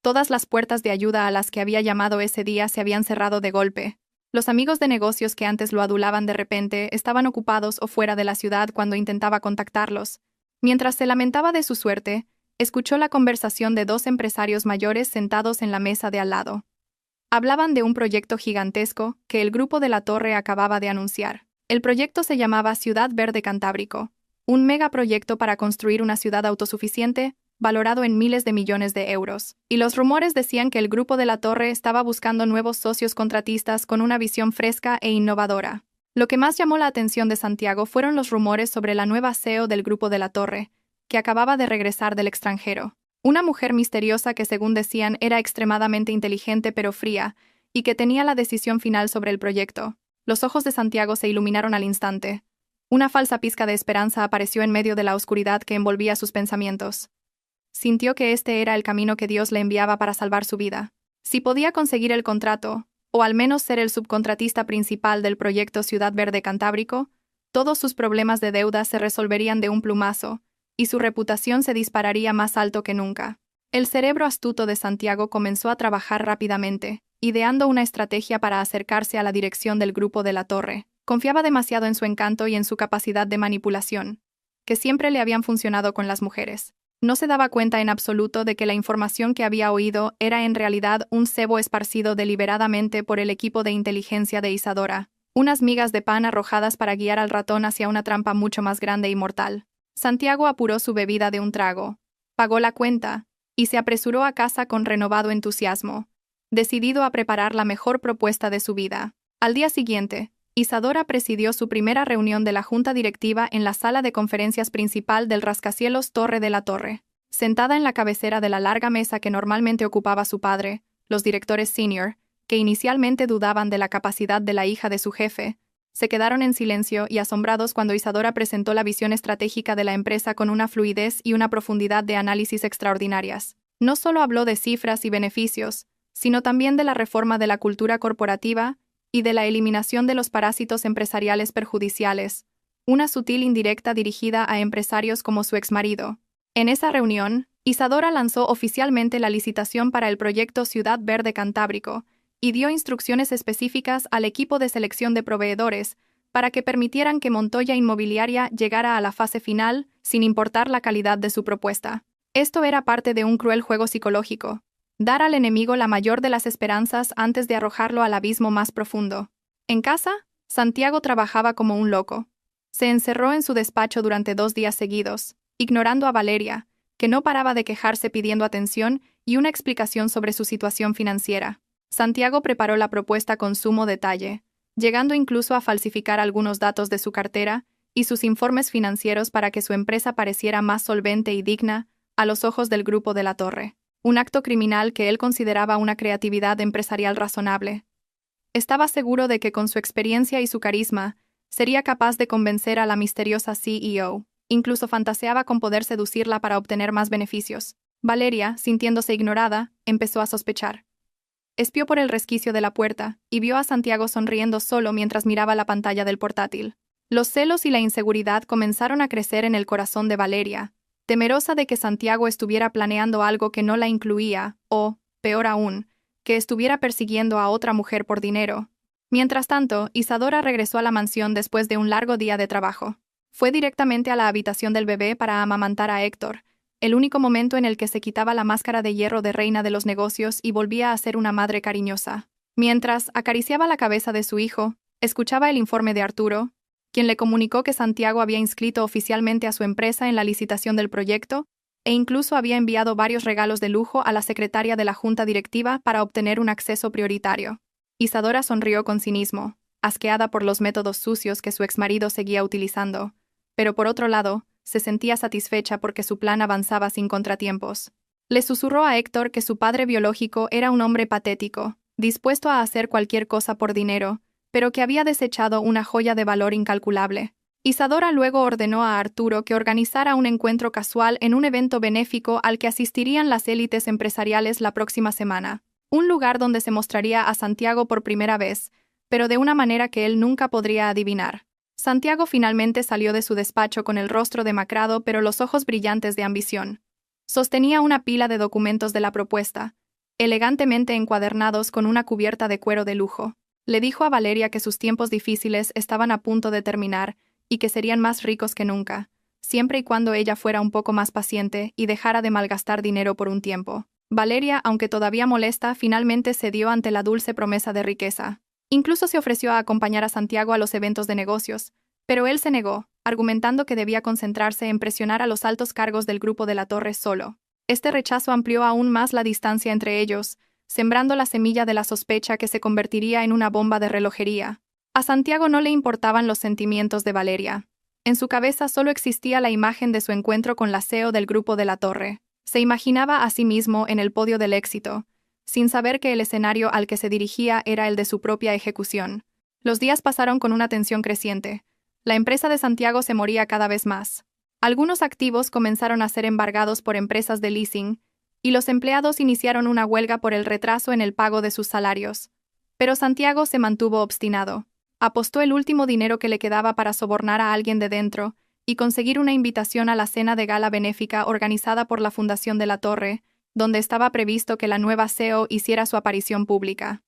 Todas las puertas de ayuda a las que había llamado ese día se habían cerrado de golpe. Los amigos de negocios que antes lo adulaban de repente estaban ocupados o fuera de la ciudad cuando intentaba contactarlos. Mientras se lamentaba de su suerte, escuchó la conversación de dos empresarios mayores sentados en la mesa de al lado. Hablaban de un proyecto gigantesco que el grupo de la Torre acababa de anunciar. El proyecto se llamaba Ciudad Verde Cantábrico, un megaproyecto para construir una ciudad autosuficiente, valorado en miles de millones de euros. Y los rumores decían que el grupo de la Torre estaba buscando nuevos socios contratistas con una visión fresca e innovadora. Lo que más llamó la atención de Santiago fueron los rumores sobre la nueva CEO del grupo de la Torre, que acababa de regresar del extranjero. Una mujer misteriosa que, según decían, era extremadamente inteligente pero fría, y que tenía la decisión final sobre el proyecto. Los ojos de Santiago se iluminaron al instante. Una falsa pizca de esperanza apareció en medio de la oscuridad que envolvía sus pensamientos. Sintió que este era el camino que Dios le enviaba para salvar su vida. Si podía conseguir el contrato, o al menos ser el subcontratista principal del proyecto Ciudad Verde Cantábrico, todos sus problemas de deuda se resolverían de un plumazo, y su reputación se dispararía más alto que nunca. El cerebro astuto de Santiago comenzó a trabajar rápidamente, ideando una estrategia para acercarse a la dirección del grupo de la Torre. Confiaba demasiado en su encanto y en su capacidad de manipulación, que siempre le habían funcionado con las mujeres. No se daba cuenta en absoluto de que la información que había oído era en realidad un cebo esparcido deliberadamente por el equipo de inteligencia de Isadora, unas migas de pan arrojadas para guiar al ratón hacia una trampa mucho más grande y mortal. Santiago apuró su bebida de un trago, pagó la cuenta, y se apresuró a casa con renovado entusiasmo, decidido a preparar la mejor propuesta de su vida. Al día siguiente, Isadora presidió su primera reunión de la junta directiva en la sala de conferencias principal del rascacielos Torre de la Torre. Sentada en la cabecera de la larga mesa que normalmente ocupaba su padre, los directores senior, que inicialmente dudaban de la capacidad de la hija de su jefe, se quedaron en silencio y asombrados cuando Isadora presentó la visión estratégica de la empresa con una fluidez y una profundidad de análisis extraordinarias. No solo habló de cifras y beneficios, sino también de la reforma de la cultura corporativa y de la eliminación de los parásitos empresariales perjudiciales, una sutil indirecta dirigida a empresarios como su exmarido. En esa reunión, Isadora lanzó oficialmente la licitación para el proyecto Ciudad Verde Cantábrico, y dio instrucciones específicas al equipo de selección de proveedores para que permitieran que Montoya Inmobiliaria llegara a la fase final sin importar la calidad de su propuesta. Esto era parte de un cruel juego psicológico, dar al enemigo la mayor de las esperanzas antes de arrojarlo al abismo más profundo. En casa, Santiago trabajaba como un loco. Se encerró en su despacho durante 2 días seguidos, ignorando a Valeria, que no paraba de quejarse pidiendo atención y una explicación sobre su situación financiera. Santiago preparó la propuesta con sumo detalle, llegando incluso a falsificar algunos datos de su cartera y sus informes financieros para que su empresa pareciera más solvente y digna a los ojos del Grupo de la Torre, un acto criminal que él consideraba una creatividad empresarial razonable. Estaba seguro de que con su experiencia y su carisma, sería capaz de convencer a la misteriosa CEO. Incluso fantaseaba con poder seducirla para obtener más beneficios. Valeria, sintiéndose ignorada, empezó a sospechar. Espió por el resquicio de la puerta y vio a Santiago sonriendo solo mientras miraba la pantalla del portátil. Los celos y la inseguridad comenzaron a crecer en el corazón de Valeria, temerosa de que Santiago estuviera planeando algo que no la incluía, o, peor aún, que estuviera persiguiendo a otra mujer por dinero. Mientras tanto, Isadora regresó a la mansión después de un largo día de trabajo. Fue directamente a la habitación del bebé para amamantar a Héctor, el único momento en el que se quitaba la máscara de hierro de reina de los negocios y volvía a ser una madre cariñosa. Mientras acariciaba la cabeza de su hijo, escuchaba el informe de Arturo, quien le comunicó que Santiago había inscrito oficialmente a su empresa en la licitación del proyecto e incluso había enviado varios regalos de lujo a la secretaria de la junta directiva para obtener un acceso prioritario. Isadora sonrió con cinismo, asqueada por los métodos sucios que su exmarido seguía utilizando, pero por otro lado, se sentía satisfecha porque su plan avanzaba sin contratiempos. Le susurró a Héctor que su padre biológico era un hombre patético, dispuesto a hacer cualquier cosa por dinero, pero que había desechado una joya de valor incalculable. Isadora luego ordenó a Arturo que organizara un encuentro casual en un evento benéfico al que asistirían las élites empresariales la próxima semana, un lugar donde se mostraría a Santiago por primera vez, pero de una manera que él nunca podría adivinar. Santiago finalmente salió de su despacho con el rostro demacrado pero los ojos brillantes de ambición. Sostenía una pila de documentos de la propuesta, elegantemente encuadernados con una cubierta de cuero de lujo. Le dijo a Valeria que sus tiempos difíciles estaban a punto de terminar y que serían más ricos que nunca, siempre y cuando ella fuera un poco más paciente y dejara de malgastar dinero por un tiempo. Valeria, aunque todavía molesta, finalmente cedió ante la dulce promesa de riqueza. Incluso se ofreció a acompañar a Santiago a los eventos de negocios, pero él se negó, argumentando que debía concentrarse en presionar a los altos cargos del Grupo de la Torre solo. Este rechazo amplió aún más la distancia entre ellos, sembrando la semilla de la sospecha que se convertiría en una bomba de relojería. A Santiago no le importaban los sentimientos de Valeria. En su cabeza solo existía la imagen de su encuentro con la CEO del Grupo de la Torre. Se imaginaba a sí mismo en el podio del éxito, sin saber que el escenario al que se dirigía era el de su propia ejecución. Los días pasaron con una tensión creciente. La empresa de Santiago se moría cada vez más. Algunos activos comenzaron a ser embargados por empresas de leasing, y los empleados iniciaron una huelga por el retraso en el pago de sus salarios. Pero Santiago se mantuvo obstinado. Apostó el último dinero que le quedaba para sobornar a alguien de dentro y conseguir una invitación a la cena de gala benéfica organizada por la Fundación de la Torre, donde estaba previsto que la nueva CEO hiciera su aparición pública.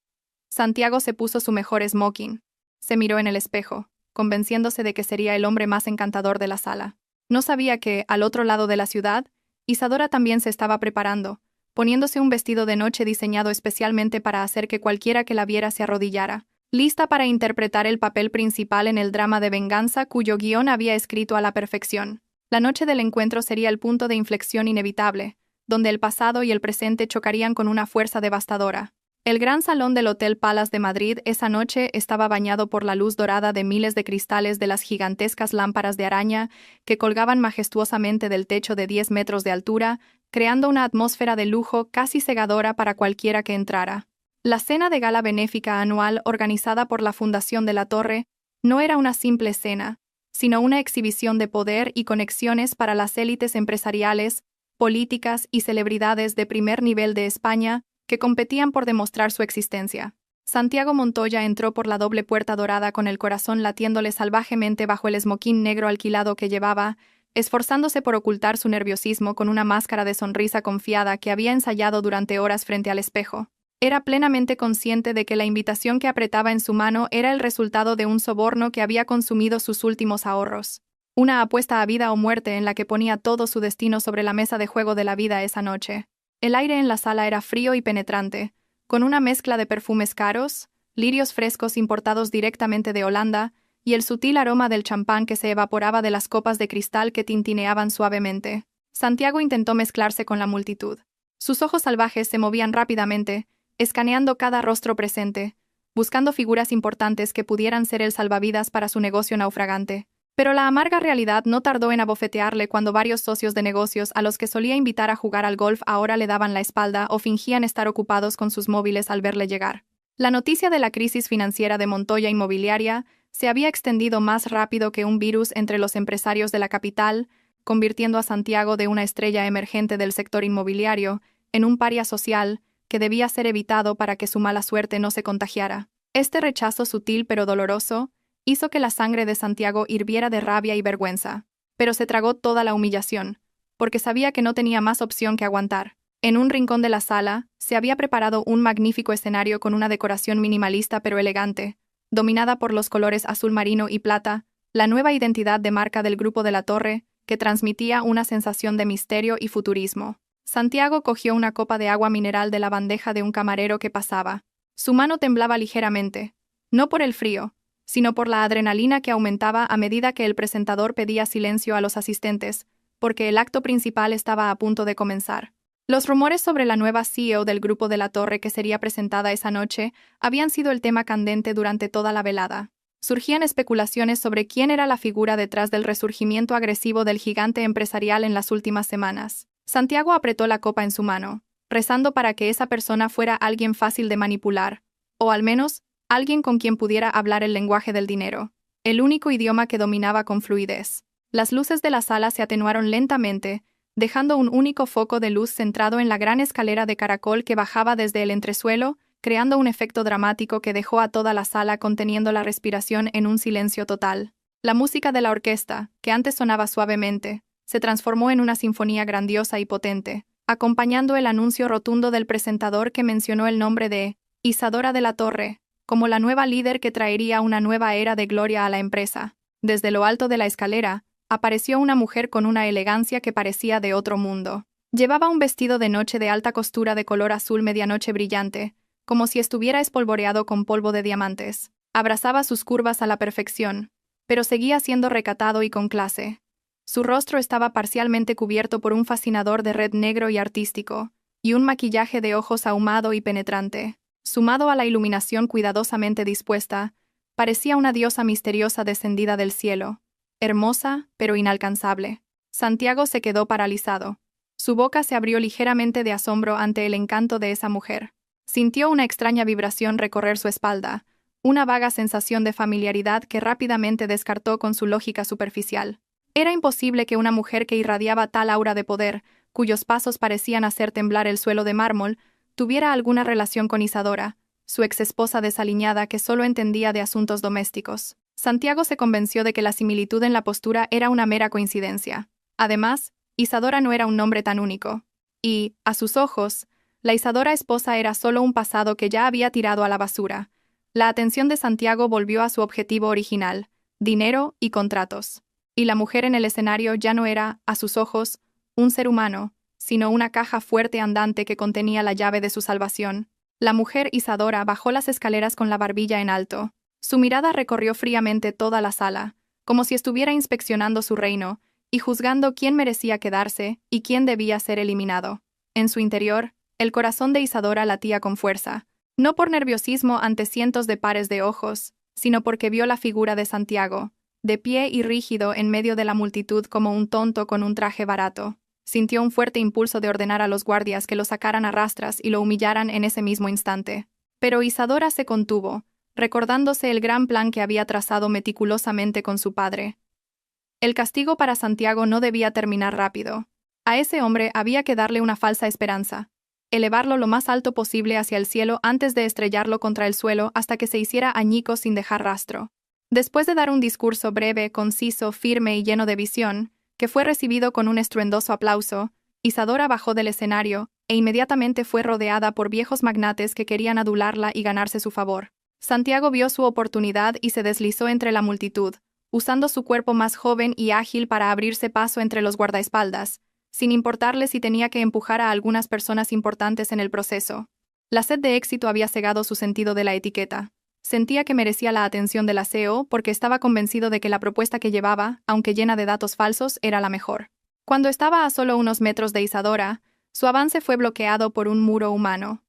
Santiago se puso su mejor smoking. Se miró en el espejo, convenciéndose de que sería el hombre más encantador de la sala. No sabía que, al otro lado de la ciudad, Isadora también se estaba preparando, poniéndose un vestido de noche diseñado especialmente para hacer que cualquiera que la viera se arrodillara, lista para interpretar el papel principal en el drama de venganza cuyo guión había escrito a la perfección. La noche del encuentro sería el punto de inflexión inevitable, donde el pasado y el presente chocarían con una fuerza devastadora. El gran salón del Hotel Palace de Madrid esa noche estaba bañado por la luz dorada de miles de cristales de las gigantescas lámparas de araña que colgaban majestuosamente del techo de 10 metros de altura, creando una atmósfera de lujo casi cegadora para cualquiera que entrara. La cena de gala benéfica anual organizada por la Fundación de la Torre no era una simple cena, sino una exhibición de poder y conexiones para las élites empresariales, políticas y celebridades de primer nivel de España que competían por demostrar su existencia. Santiago Montoya entró por la doble puerta dorada con el corazón latiéndole salvajemente bajo el esmoquín negro alquilado que llevaba, esforzándose por ocultar su nerviosismo con una máscara de sonrisa confiada que había ensayado durante horas frente al espejo. Era plenamente consciente de que la invitación que apretaba en su mano era el resultado de un soborno que había consumido sus últimos ahorros. Una apuesta a vida o muerte en la que ponía todo su destino sobre la mesa de juego de la vida esa noche. El aire en la sala era frío y penetrante, con una mezcla de perfumes caros, lirios frescos importados directamente de Holanda, y el sutil aroma del champán que se evaporaba de las copas de cristal que tintineaban suavemente. Santiago intentó mezclarse con la multitud. Sus ojos salvajes se movían rápidamente, escaneando cada rostro presente, buscando figuras importantes que pudieran ser el salvavidas para su negocio naufragante. Pero la amarga realidad no tardó en abofetearle cuando varios socios de negocios a los que solía invitar a jugar al golf ahora le daban la espalda o fingían estar ocupados con sus móviles al verle llegar. La noticia de la crisis financiera de Montoya Inmobiliaria se había extendido más rápido que un virus entre los empresarios de la capital, convirtiendo a Santiago de una estrella emergente del sector inmobiliario en un paria social que debía ser evitado para que su mala suerte no se contagiara. Este rechazo sutil pero doloroso hizo que la sangre de Santiago hirviera de rabia y vergüenza, pero se tragó toda la humillación, porque sabía que no tenía más opción que aguantar. En un rincón de la sala, se había preparado un magnífico escenario con una decoración minimalista pero elegante, dominada por los colores azul marino y plata, la nueva identidad de marca del Grupo de la Torre, que transmitía una sensación de misterio y futurismo. Santiago cogió una copa de agua mineral de la bandeja de un camarero que pasaba. Su mano temblaba ligeramente, no por el frío, sino por la adrenalina que aumentaba a medida que el presentador pedía silencio a los asistentes, porque el acto principal estaba a punto de comenzar. Los rumores sobre la nueva CEO del Grupo de la Torre que sería presentada esa noche habían sido el tema candente durante toda la velada. Surgían especulaciones sobre quién era la figura detrás del resurgimiento agresivo del gigante empresarial en las últimas semanas. Santiago apretó la copa en su mano, rezando para que esa persona fuera alguien fácil de manipular, o al menos, alguien con quien pudiera hablar el lenguaje del dinero, el único idioma que dominaba con fluidez. Las luces de la sala se atenuaron lentamente, dejando un único foco de luz centrado en la gran escalera de caracol que bajaba desde el entresuelo, creando un efecto dramático que dejó a toda la sala conteniendo la respiración en un silencio total. La música de la orquesta, que antes sonaba suavemente, se transformó en una sinfonía grandiosa y potente, acompañando el anuncio rotundo del presentador que mencionó el nombre de Isadora de la Torre, como la nueva líder que traería una nueva era de gloria a la empresa. Desde lo alto de la escalera, apareció una mujer con una elegancia que parecía de otro mundo. Llevaba un vestido de noche de alta costura de color azul medianoche brillante, como si estuviera espolvoreado con polvo de diamantes. Abrazaba sus curvas a la perfección, pero seguía siendo recatado y con clase. Su rostro estaba parcialmente cubierto por un fascinador de red negro y artístico, y un maquillaje de ojos ahumado y penetrante. Sumado a la iluminación cuidadosamente dispuesta, parecía una diosa misteriosa descendida del cielo, hermosa, pero inalcanzable. Santiago se quedó paralizado. Su boca se abrió ligeramente de asombro ante el encanto de esa mujer. Sintió una extraña vibración recorrer su espalda, una vaga sensación de familiaridad que rápidamente descartó con su lógica superficial. Era imposible que una mujer que irradiaba tal aura de poder, cuyos pasos parecían hacer temblar el suelo de mármol, tuviera alguna relación con Isadora, su exesposa desaliñada que solo entendía de asuntos domésticos. Santiago se convenció de que la similitud en la postura era una mera coincidencia. Además, Isadora no era un nombre tan único. Y, a sus ojos, la Isadora esposa era solo un pasado que ya había tirado a la basura. La atención de Santiago volvió a su objetivo original, dinero y contratos. Y la mujer en el escenario ya no era, a sus ojos, un ser humano, sino una caja fuerte andante que contenía la llave de su salvación. La mujer Isadora bajó las escaleras con la barbilla en alto. Su mirada recorrió fríamente toda la sala, como si estuviera inspeccionando su reino, y juzgando quién merecía quedarse y quién debía ser eliminado. En su interior, el corazón de Isadora latía con fuerza, no por nerviosismo ante cientos de pares de ojos, sino porque vio la figura de Santiago, de pie y rígido en medio de la multitud como un tonto con un traje barato. Sintió un fuerte impulso de ordenar a los guardias que lo sacaran a rastras y lo humillaran en ese mismo instante. Pero Isadora se contuvo, recordándose el gran plan que había trazado meticulosamente con su padre. El castigo para Santiago no debía terminar rápido. A ese hombre había que darle una falsa esperanza, elevarlo lo más alto posible hacia el cielo antes de estrellarlo contra el suelo hasta que se hiciera añicos sin dejar rastro. Después de dar un discurso breve, conciso, firme y lleno de visión, que fue recibido con un estruendoso aplauso, Isadora bajó del escenario e inmediatamente fue rodeada por viejos magnates que querían adularla y ganarse su favor. Santiago vio su oportunidad y se deslizó entre la multitud, usando su cuerpo más joven y ágil para abrirse paso entre los guardaespaldas, sin importarle si tenía que empujar a algunas personas importantes en el proceso. La sed de éxito había cegado su sentido de la etiqueta. Sentía que merecía la atención del aseo porque estaba convencido de que la propuesta que llevaba, aunque llena de datos falsos, era la mejor. Cuando estaba a solo unos metros de Isadora, su avance fue bloqueado por un muro humano.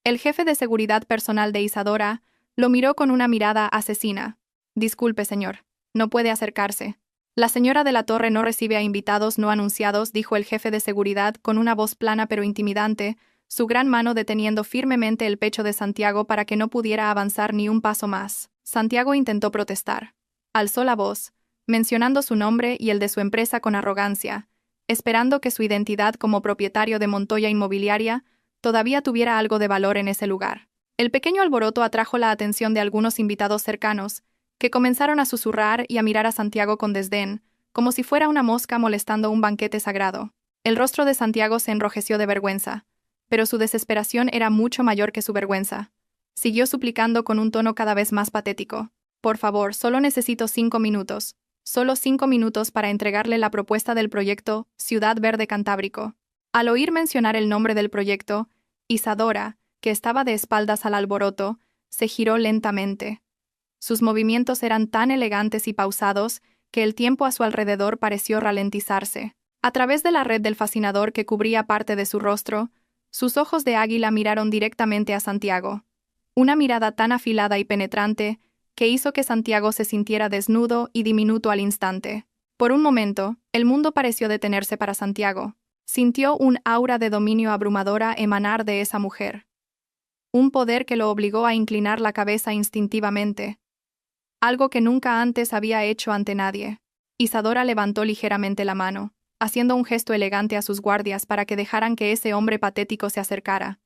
El jefe de seguridad personal de Isadora lo miró con una mirada asesina. «Disculpe, señor. No puede acercarse». «La señora de la Torre no recibe a invitados no anunciados», dijo el jefe de seguridad con una voz plana pero intimidante, su gran mano deteniendo firmemente el pecho de Santiago para que no pudiera avanzar ni un paso más. Santiago intentó protestar. Alzó la voz, mencionando su nombre y el de su empresa con arrogancia, esperando que su identidad como propietario de Montoya Inmobiliaria todavía tuviera algo de valor en ese lugar. El pequeño alboroto atrajo la atención de algunos invitados cercanos, que comenzaron a susurrar y a mirar a Santiago con desdén, como si fuera una mosca molestando un banquete sagrado. El rostro de Santiago se enrojeció de vergüenza, pero su desesperación era mucho mayor que su vergüenza. Siguió suplicando con un tono cada vez más patético. «Por favor, solo necesito 5 minutos. Solo 5 minutos para entregarle la propuesta del proyecto Ciudad Verde Cantábrico». Al oír mencionar el nombre del proyecto, Isadora, que estaba de espaldas al alboroto, se giró lentamente. Sus movimientos eran tan elegantes y pausados que el tiempo a su alrededor pareció ralentizarse. A través de la red del fascinador que cubría parte de su rostro, sus ojos de águila miraron directamente a Santiago. Una mirada tan afilada y penetrante que hizo que Santiago se sintiera desnudo y diminuto al instante. Por un momento, el mundo pareció detenerse para Santiago. Sintió un aura de dominio abrumadora emanar de esa mujer. Un poder que lo obligó a inclinar la cabeza instintivamente. Algo que nunca antes había hecho ante nadie. Isadora levantó ligeramente la mano, haciendo un gesto elegante a sus guardias para que dejaran que ese hombre patético se acercara.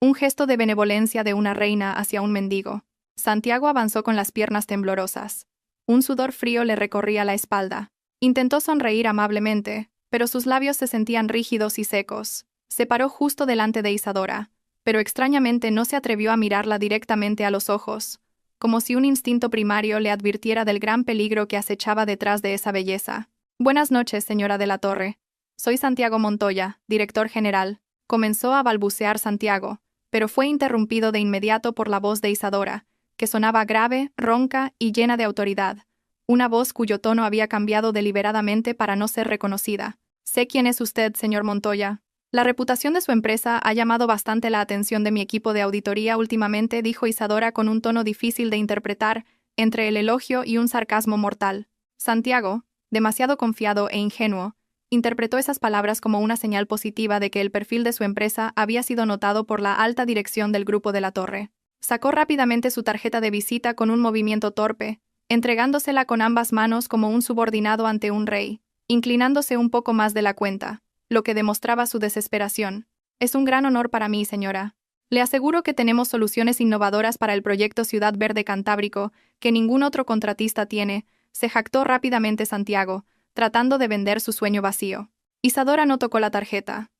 Un gesto de benevolencia de una reina hacia un mendigo. Santiago avanzó con las piernas temblorosas. Un sudor frío le recorría la espalda. Intentó sonreír amablemente, pero sus labios se sentían rígidos y secos. Se paró justo delante de Isadora, pero extrañamente no se atrevió a mirarla directamente a los ojos, como si un instinto primario le advirtiera del gran peligro que acechaba detrás de esa belleza. «Buenas noches, señora de la Torre. Soy Santiago Montoya, director general», comenzó a balbucear Santiago, pero fue interrumpido de inmediato por la voz de Isadora, que sonaba grave, ronca y llena de autoridad, una voz cuyo tono había cambiado deliberadamente para no ser reconocida. «Sé quién es usted, señor Montoya. La reputación de su empresa ha llamado bastante la atención de mi equipo de auditoría últimamente», dijo Isadora con un tono difícil de interpretar, entre el elogio y un sarcasmo mortal. Santiago, demasiado confiado e ingenuo, interpretó esas palabras como una señal positiva de que el perfil de su empresa había sido notado por la alta dirección del Grupo de la Torre. Sacó rápidamente su tarjeta de visita con un movimiento torpe, entregándosela con ambas manos como un subordinado ante un rey, inclinándose un poco más de la cuenta, lo que demostraba su desesperación. «Es un gran honor para mí, señora. Le aseguro que tenemos soluciones innovadoras para el proyecto Ciudad Verde Cantábrico que ningún otro contratista tiene», se jactó rápidamente Santiago, tratando de vender su sueño vacío. Isadora no tocó la tarjeta.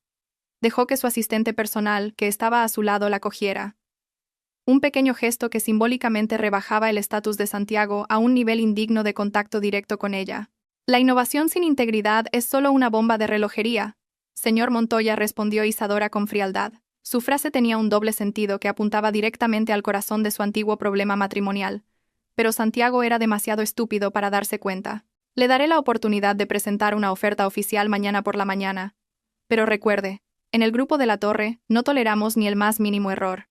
Dejó que su asistente personal, que estaba a su lado, la cogiera. Un pequeño gesto que simbólicamente rebajaba el estatus de Santiago a un nivel indigno de contacto directo con ella. «La innovación sin integridad es solo una bomba de relojería», señor Montoya, respondió Isadora con frialdad. Su frase tenía un doble sentido que apuntaba directamente al corazón de su antiguo problema matrimonial. Pero Santiago era demasiado estúpido para darse cuenta. «Le daré la oportunidad de presentar una oferta oficial mañana por la mañana. Pero recuerde, en el Grupo de la Torre no toleramos ni el más mínimo error.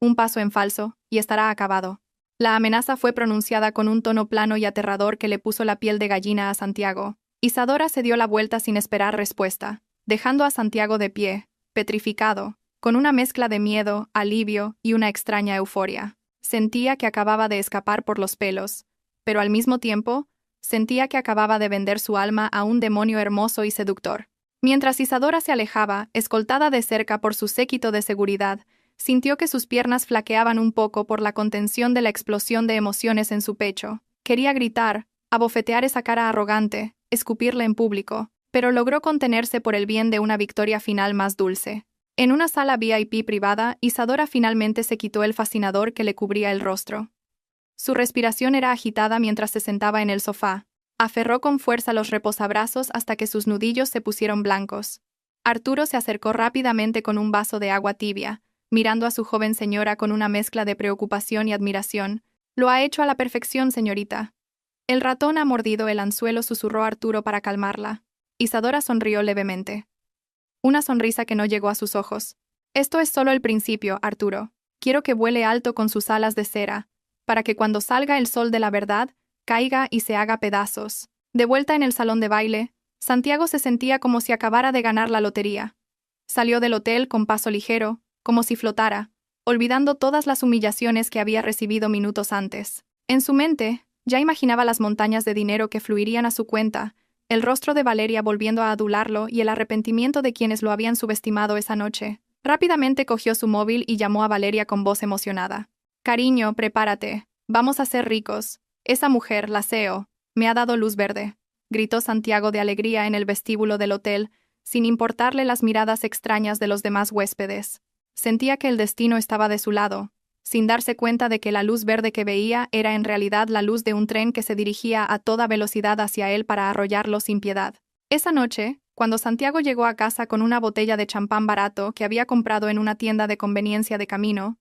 Un paso en falso, y estará acabado». La amenaza fue pronunciada con un tono plano y aterrador que le puso la piel de gallina a Santiago. Isadora se dio la vuelta sin esperar respuesta, dejando a Santiago de pie, petrificado, con una mezcla de miedo, alivio y una extraña euforia. Sentía que acababa de escapar por los pelos, pero al mismo tiempo, sentía que acababa de vender su alma a un demonio hermoso y seductor. Mientras Isadora se alejaba, escoltada de cerca por su séquito de seguridad, sintió que sus piernas flaqueaban un poco por la contención de la explosión de emociones en su pecho. Quería gritar, abofetear esa cara arrogante, escupirle en público, pero logró contenerse por el bien de una victoria final más dulce. En una sala VIP privada, Isadora finalmente se quitó el fascinador que le cubría el rostro. Su respiración era agitada mientras se sentaba en el sofá. Aferró con fuerza los reposabrazos hasta que sus nudillos se pusieron blancos. Arturo se acercó rápidamente con un vaso de agua tibia, mirando a su joven señora con una mezcla de preocupación y admiración. «Lo ha hecho a la perfección, señorita». «El ratón ha mordido el anzuelo», susurró Arturo para calmarla. Isadora sonrió levemente. Una sonrisa que no llegó a sus ojos. «Esto es solo el principio, Arturo. Quiero que vuele alto con sus alas de cera, para que cuando salga el sol de la verdad, caiga y se haga pedazos». De vuelta en el salón de baile, Santiago se sentía como si acabara de ganar la lotería. Salió del hotel con paso ligero, como si flotara, olvidando todas las humillaciones que había recibido minutos antes. En su mente, ya imaginaba las montañas de dinero que fluirían a su cuenta, el rostro de Valeria volviendo a adularlo y el arrepentimiento de quienes lo habían subestimado esa noche. Rápidamente cogió su móvil y llamó a Valeria con voz emocionada. «Cariño, prepárate. Vamos a ser ricos. Esa mujer, la CEO, me ha dado luz verde», gritó Santiago de alegría en el vestíbulo del hotel, sin importarle las miradas extrañas de los demás huéspedes. Sentía que el destino estaba de su lado, sin darse cuenta de que la luz verde que veía era en realidad la luz de un tren que se dirigía a toda velocidad hacia él para arrollarlo sin piedad. Esa noche, cuando Santiago llegó a casa con una botella de champán barato que había comprado en una tienda de conveniencia de camino,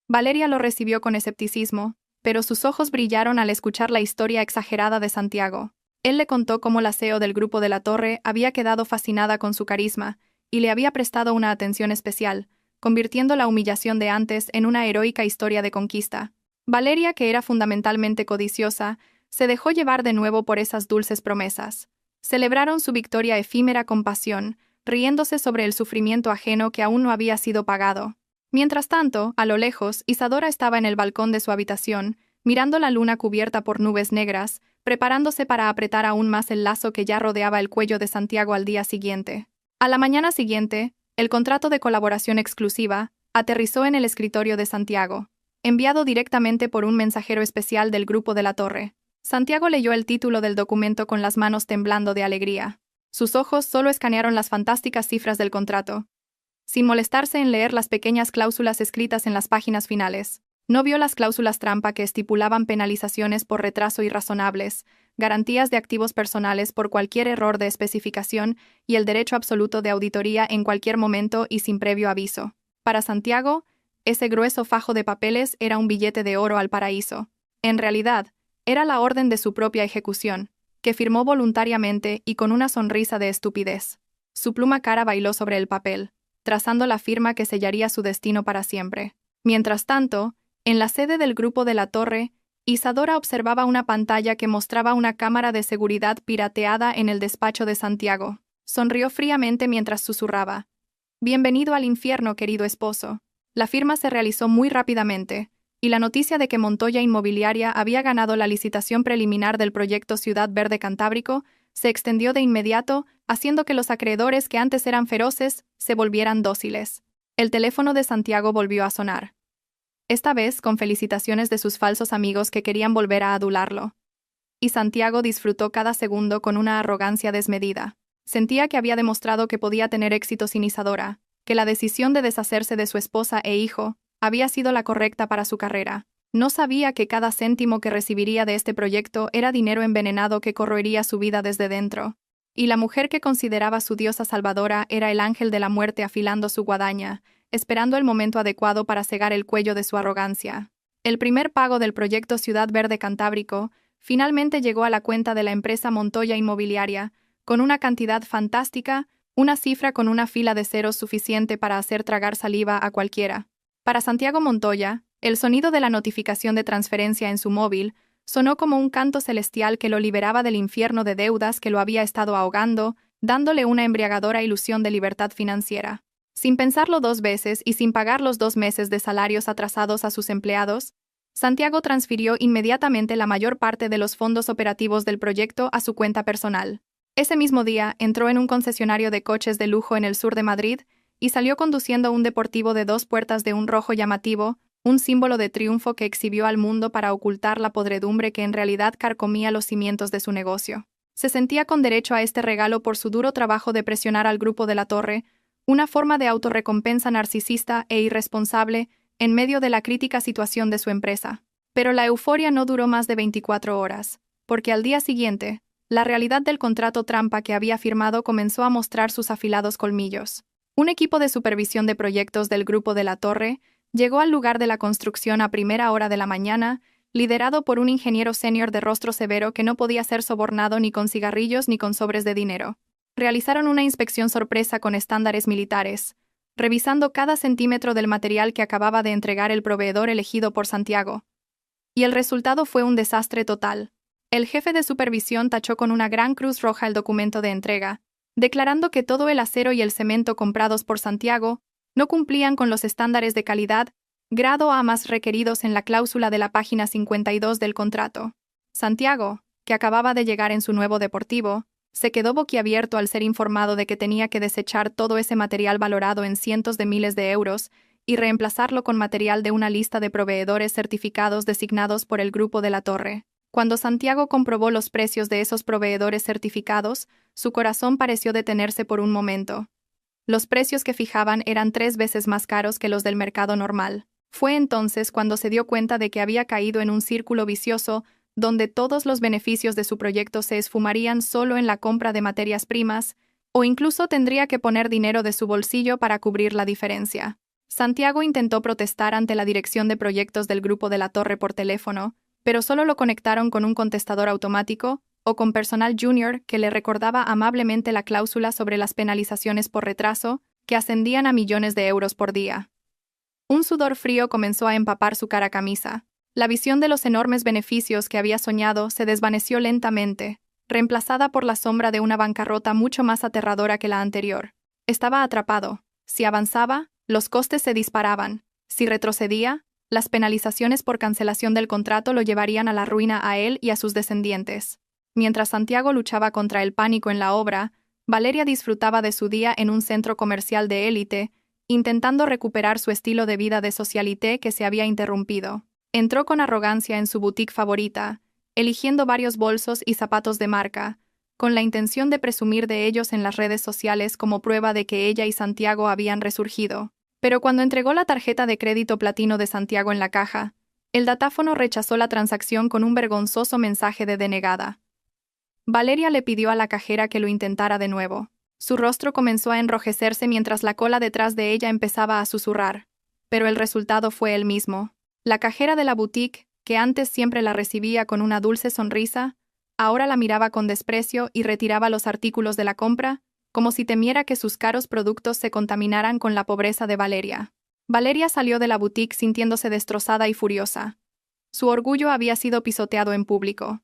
Valeria lo recibió con escepticismo, pero sus ojos brillaron al escuchar la historia exagerada de Santiago. Él le contó cómo la CEO del grupo de la Torre había quedado fascinada con su carisma y le había prestado una atención especial, convirtiendo la humillación de antes en una heroica historia de conquista. Valeria, que era fundamentalmente codiciosa, se dejó llevar de nuevo por esas dulces promesas. Celebraron su victoria efímera con pasión, riéndose sobre el sufrimiento ajeno que aún no había sido pagado. Mientras tanto, a lo lejos, Isadora estaba en el balcón de su habitación, mirando la luna cubierta por nubes negras, preparándose para apretar aún más el lazo que ya rodeaba el cuello de Santiago al día siguiente. A la mañana siguiente, el contrato de colaboración exclusiva aterrizó en el escritorio de Santiago, enviado directamente por un mensajero especial del grupo de la Torre. Santiago leyó el título del documento con las manos temblando de alegría. Sus ojos solo escanearon las fantásticas cifras del contrato, sin molestarse en leer las pequeñas cláusulas escritas en las páginas finales. No vio las cláusulas trampa que estipulaban penalizaciones por retraso irrazonables, garantías de activos personales por cualquier error de especificación y el derecho absoluto de auditoría en cualquier momento y sin previo aviso. Para Santiago, ese grueso fajo de papeles era un billete de oro al paraíso. En realidad, era la orden de su propia ejecución, que firmó voluntariamente y con una sonrisa de estupidez. Su pluma cara bailó sobre el papel, trazando la firma que sellaría su destino para siempre. Mientras tanto, en la sede del grupo de la Torre, Isadora observaba una pantalla que mostraba una cámara de seguridad pirateada en el despacho de Santiago. Sonrió fríamente mientras susurraba: «Bienvenido al infierno, querido esposo». La firma se realizó muy rápidamente, y la noticia de que Montoya Inmobiliaria había ganado la licitación preliminar del proyecto Ciudad Verde Cantábrico se extendió de inmediato, haciendo que los acreedores que antes eran feroces se volvieran dóciles. El teléfono de Santiago volvió a sonar. Esta vez con felicitaciones de sus falsos amigos que querían volver a adularlo. Y Santiago disfrutó cada segundo con una arrogancia desmedida. Sentía que había demostrado que podía tener éxito sin Isadora, que la decisión de deshacerse de su esposa e hijo había sido la correcta para su carrera. No sabía que cada céntimo que recibiría de este proyecto era dinero envenenado que corroería su vida desde dentro. Y la mujer que consideraba su diosa salvadora era el ángel de la muerte afilando su guadaña, esperando el momento adecuado para cegar el cuello de su arrogancia. El primer pago del proyecto Ciudad Verde Cantábrico finalmente llegó a la cuenta de la empresa Montoya Inmobiliaria, con una cantidad fantástica, una cifra con una fila de ceros suficiente para hacer tragar saliva a cualquiera. Para Santiago Montoya, el sonido de la notificación de transferencia en su móvil sonó como un canto celestial que lo liberaba del infierno de deudas que lo había estado ahogando, dándole una embriagadora ilusión de libertad financiera. Sin pensarlo dos veces y sin pagar los 2 meses de salarios atrasados a sus empleados, Santiago transfirió inmediatamente la mayor parte de los fondos operativos del proyecto a su cuenta personal. Ese mismo día entró en un concesionario de coches de lujo en el sur de Madrid y salió conduciendo un deportivo de 2 puertas de un rojo llamativo, un símbolo de triunfo que exhibió al mundo para ocultar la podredumbre que en realidad carcomía los cimientos de su negocio. Se sentía con derecho a este regalo por su duro trabajo de presionar al grupo de la Torre, una forma de autorrecompensa narcisista e irresponsable en medio de la crítica situación de su empresa. Pero la euforia no duró más de 24 horas, porque al día siguiente, la realidad del contrato trampa que había firmado comenzó a mostrar sus afilados colmillos. Un equipo de supervisión de proyectos del Grupo de la Torre llegó al lugar de la construcción a primera hora de la mañana, liderado por un ingeniero senior de rostro severo que no podía ser sobornado ni con cigarrillos ni con sobres de dinero. Realizaron una inspección sorpresa con estándares militares, revisando cada centímetro del material que acababa de entregar el proveedor elegido por Santiago. Y el resultado fue un desastre total. El jefe de supervisión tachó con una gran cruz roja el documento de entrega, declarando que todo el acero y el cemento comprados por Santiago no cumplían con los estándares de calidad, grado A más requeridos en la cláusula de la página 52 del contrato. Santiago, que acababa de llegar en su nuevo deportivo, se quedó boquiabierto al ser informado de que tenía que desechar todo ese material valorado en cientos de miles de euros y reemplazarlo con material de una lista de proveedores certificados designados por el Grupo de la Torre. Cuando Santiago comprobó los precios de esos proveedores certificados, su corazón pareció detenerse por un momento. Los precios que fijaban eran 3 veces más caros que los del mercado normal. Fue entonces cuando se dio cuenta de que había caído en un círculo vicioso donde todos los beneficios de su proyecto se esfumarían solo en la compra de materias primas, o incluso tendría que poner dinero de su bolsillo para cubrir la diferencia. Santiago intentó protestar ante la dirección de proyectos del Grupo de la Torre por teléfono, pero solo lo conectaron con un contestador automático o con personal junior que le recordaba amablemente la cláusula sobre las penalizaciones por retraso, que ascendían a millones de euros por día. Un sudor frío comenzó a empapar su cara camisa. La visión de los enormes beneficios que había soñado se desvaneció lentamente, reemplazada por la sombra de una bancarrota mucho más aterradora que la anterior. Estaba atrapado. Si avanzaba, los costes se disparaban. Si retrocedía, las penalizaciones por cancelación del contrato lo llevarían a la ruina a él y a sus descendientes. Mientras Santiago luchaba contra el pánico en la obra, Valeria disfrutaba de su día en un centro comercial de élite, intentando recuperar su estilo de vida de socialité que se había interrumpido. Entró con arrogancia en su boutique favorita, eligiendo varios bolsos y zapatos de marca, con la intención de presumir de ellos en las redes sociales como prueba de que ella y Santiago habían resurgido. Pero cuando entregó la tarjeta de crédito platino de Santiago en la caja, el datáfono rechazó la transacción con un vergonzoso mensaje de denegada. Valeria le pidió a la cajera que lo intentara de nuevo. Su rostro comenzó a enrojecerse mientras la cola detrás de ella empezaba a susurrar. Pero el resultado fue el mismo. La cajera de la boutique, que antes siempre la recibía con una dulce sonrisa, ahora la miraba con desprecio y retiraba los artículos de la compra, como si temiera que sus caros productos se contaminaran con la pobreza de Valeria. Valeria salió de la boutique sintiéndose destrozada y furiosa. Su orgullo había sido pisoteado en público.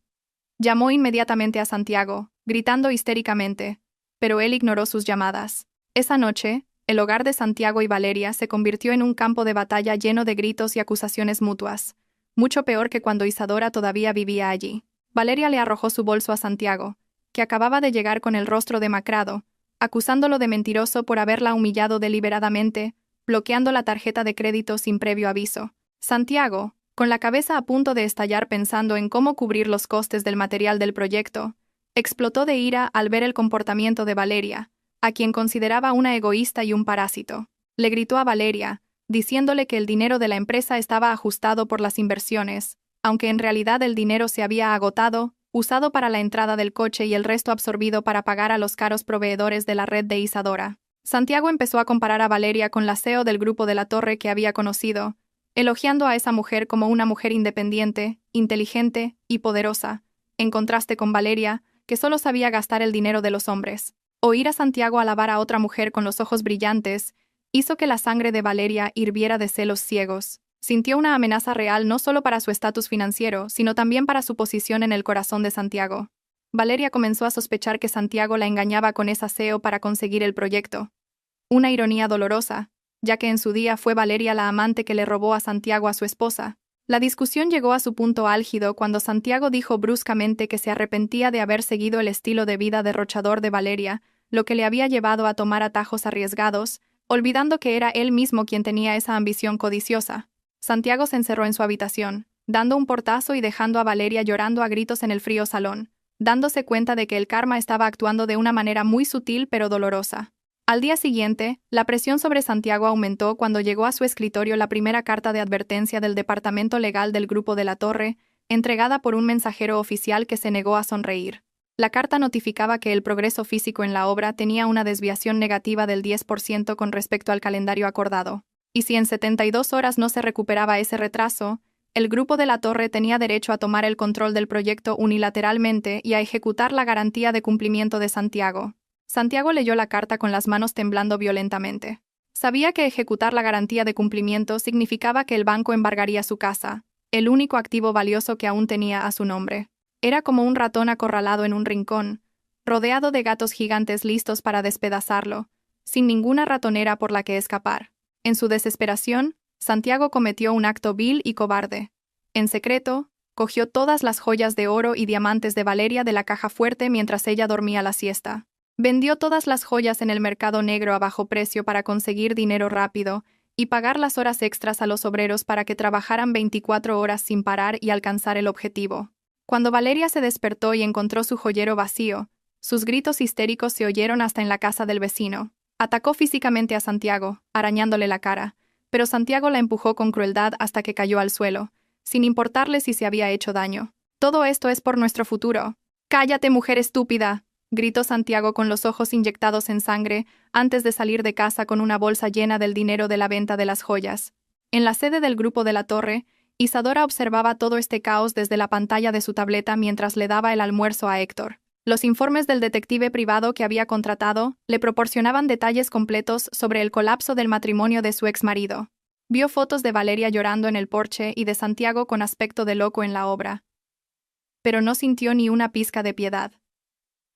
Llamó inmediatamente a Santiago, gritando histéricamente, pero él ignoró sus llamadas. Esa noche, el hogar de Santiago y Valeria se convirtió en un campo de batalla lleno de gritos y acusaciones mutuas, mucho peor que cuando Isadora todavía vivía allí. Valeria le arrojó su bolso a Santiago, que acababa de llegar con el rostro demacrado, acusándolo de mentiroso por haberla humillado deliberadamente, bloqueando la tarjeta de crédito sin previo aviso. Santiago, con la cabeza a punto de estallar pensando en cómo cubrir los costes del material del proyecto, explotó de ira al ver el comportamiento de Valeria, a quien consideraba una egoísta y un parásito. Le gritó a Valeria, diciéndole que el dinero de la empresa estaba ajustado por las inversiones, aunque en realidad el dinero se había agotado, usado para la entrada del coche y el resto absorbido para pagar a los caros proveedores de la red de Isadora. Santiago empezó a comparar a Valeria con la CEO del Grupo de la Torre que había conocido, elogiando a esa mujer como una mujer independiente, inteligente y poderosa, en contraste con Valeria, que solo sabía gastar el dinero de los hombres. Oír a Santiago alabar a otra mujer con los ojos brillantes hizo que la sangre de Valeria hirviera de celos ciegos. Sintió una amenaza real no solo para su estatus financiero, sino también para su posición en el corazón de Santiago. Valeria comenzó a sospechar que Santiago la engañaba con esa CEO para conseguir el proyecto. Una ironía dolorosa, ya que en su día fue Valeria la amante que le robó a Santiago a su esposa. La discusión llegó a su punto álgido cuando Santiago dijo bruscamente que se arrepentía de haber seguido el estilo de vida derrochador de Valeria, lo que le había llevado a tomar atajos arriesgados, olvidando que era él mismo quien tenía esa ambición codiciosa. Santiago se encerró en su habitación, dando un portazo y dejando a Valeria llorando a gritos en el frío salón, dándose cuenta de que el karma estaba actuando de una manera muy sutil pero dolorosa. Al día siguiente, la presión sobre Santiago aumentó cuando llegó a su escritorio la primera carta de advertencia del Departamento Legal del Grupo de la Torre, entregada por un mensajero oficial que se negó a sonreír. La carta notificaba que el progreso físico en la obra tenía una desviación negativa del 10% con respecto al calendario acordado, y si en 72 horas no se recuperaba ese retraso, el Grupo de la Torre tenía derecho a tomar el control del proyecto unilateralmente y a ejecutar la garantía de cumplimiento de Santiago. Santiago leyó la carta con las manos temblando violentamente. Sabía que ejecutar la garantía de cumplimiento significaba que el banco embargaría su casa, el único activo valioso que aún tenía a su nombre. Era como un ratón acorralado en un rincón, rodeado de gatos gigantes listos para despedazarlo, sin ninguna ratonera por la que escapar. En su desesperación, Santiago cometió un acto vil y cobarde. En secreto, cogió todas las joyas de oro y diamantes de Valeria de la caja fuerte mientras ella dormía la siesta. Vendió todas las joyas en el mercado negro a bajo precio para conseguir dinero rápido y pagar las horas extras a los obreros para que trabajaran 24 horas sin parar y alcanzar el objetivo. Cuando Valeria se despertó y encontró su joyero vacío, sus gritos histéricos se oyeron hasta en la casa del vecino. Atacó físicamente a Santiago, arañándole la cara, pero Santiago la empujó con crueldad hasta que cayó al suelo, sin importarle si se había hecho daño. «Todo esto es por nuestro futuro». «¡Cállate, mujer estúpida!», gritó Santiago con los ojos inyectados en sangre antes de salir de casa con una bolsa llena del dinero de la venta de las joyas. En la sede del Grupo de la Torre, Isadora observaba todo este caos desde la pantalla de su tableta mientras le daba el almuerzo a Héctor. Los informes del detective privado que había contratado le proporcionaban detalles completos sobre el colapso del matrimonio de su exmarido. Vio fotos de Valeria llorando en el porche y de Santiago con aspecto de loco en la obra. Pero no sintió ni una pizca de piedad.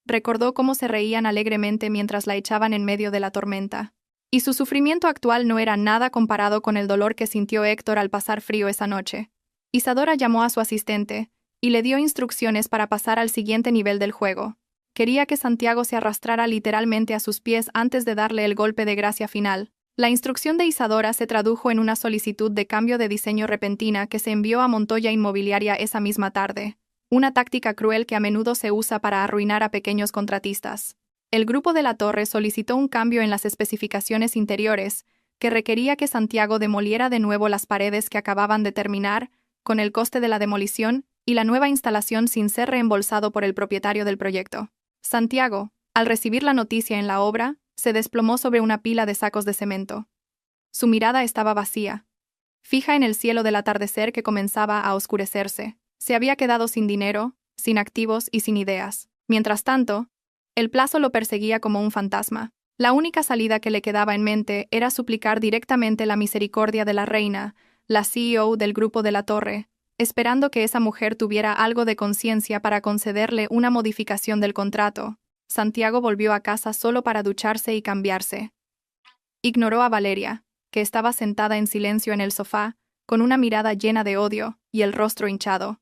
Recordó cómo se reían alegremente mientras la echaban en medio de la tormenta. Y su sufrimiento actual no era nada comparado con el dolor que sintió Héctor al pasar frío esa noche. Isadora llamó a su asistente y le dio instrucciones para pasar al siguiente nivel del juego. Quería que Santiago se arrastrara literalmente a sus pies antes de darle el golpe de gracia final. La instrucción de Isadora se tradujo en una solicitud de cambio de diseño repentina que se envió a Montoya Inmobiliaria esa misma tarde. Una táctica cruel que a menudo se usa para arruinar a pequeños contratistas. El Grupo de la Torre solicitó un cambio en las especificaciones interiores, que requería que Santiago demoliera de nuevo las paredes que acababan de terminar, con el coste de la demolición y la nueva instalación sin ser reembolsado por el propietario del proyecto. Santiago, al recibir la noticia en la obra, se desplomó sobre una pila de sacos de cemento. Su mirada estaba vacía, fija en el cielo del atardecer que comenzaba a oscurecerse. Se había quedado sin dinero, sin activos y sin ideas. Mientras tanto, el plazo lo perseguía como un fantasma. La única salida que le quedaba en mente era suplicar directamente la misericordia de la reina, la CEO del Grupo de la Torre, esperando que esa mujer tuviera algo de conciencia para concederle una modificación del contrato. Santiago volvió a casa solo para ducharse y cambiarse. Ignoró a Valeria, que estaba sentada en silencio en el sofá, con una mirada llena de odio y el rostro hinchado.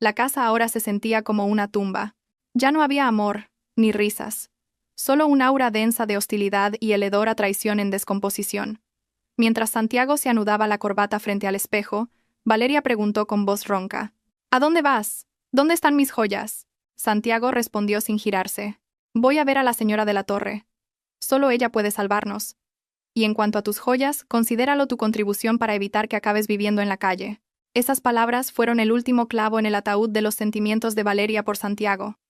La casa ahora se sentía como una tumba. Ya no había amor, ni risas. Solo un aura densa de hostilidad y el hedor a traición en descomposición. Mientras Santiago se anudaba la corbata frente al espejo, Valeria preguntó con voz ronca: «¿A dónde vas? ¿Dónde están mis joyas?» Santiago respondió sin girarse: «Voy a ver a la señora de la Torre. Solo ella puede salvarnos. Y en cuanto a tus joyas, considéralo tu contribución para evitar que acabes viviendo en la calle». Esas palabras fueron el último clavo en el ataúd de los sentimientos de Valeria por Santiago.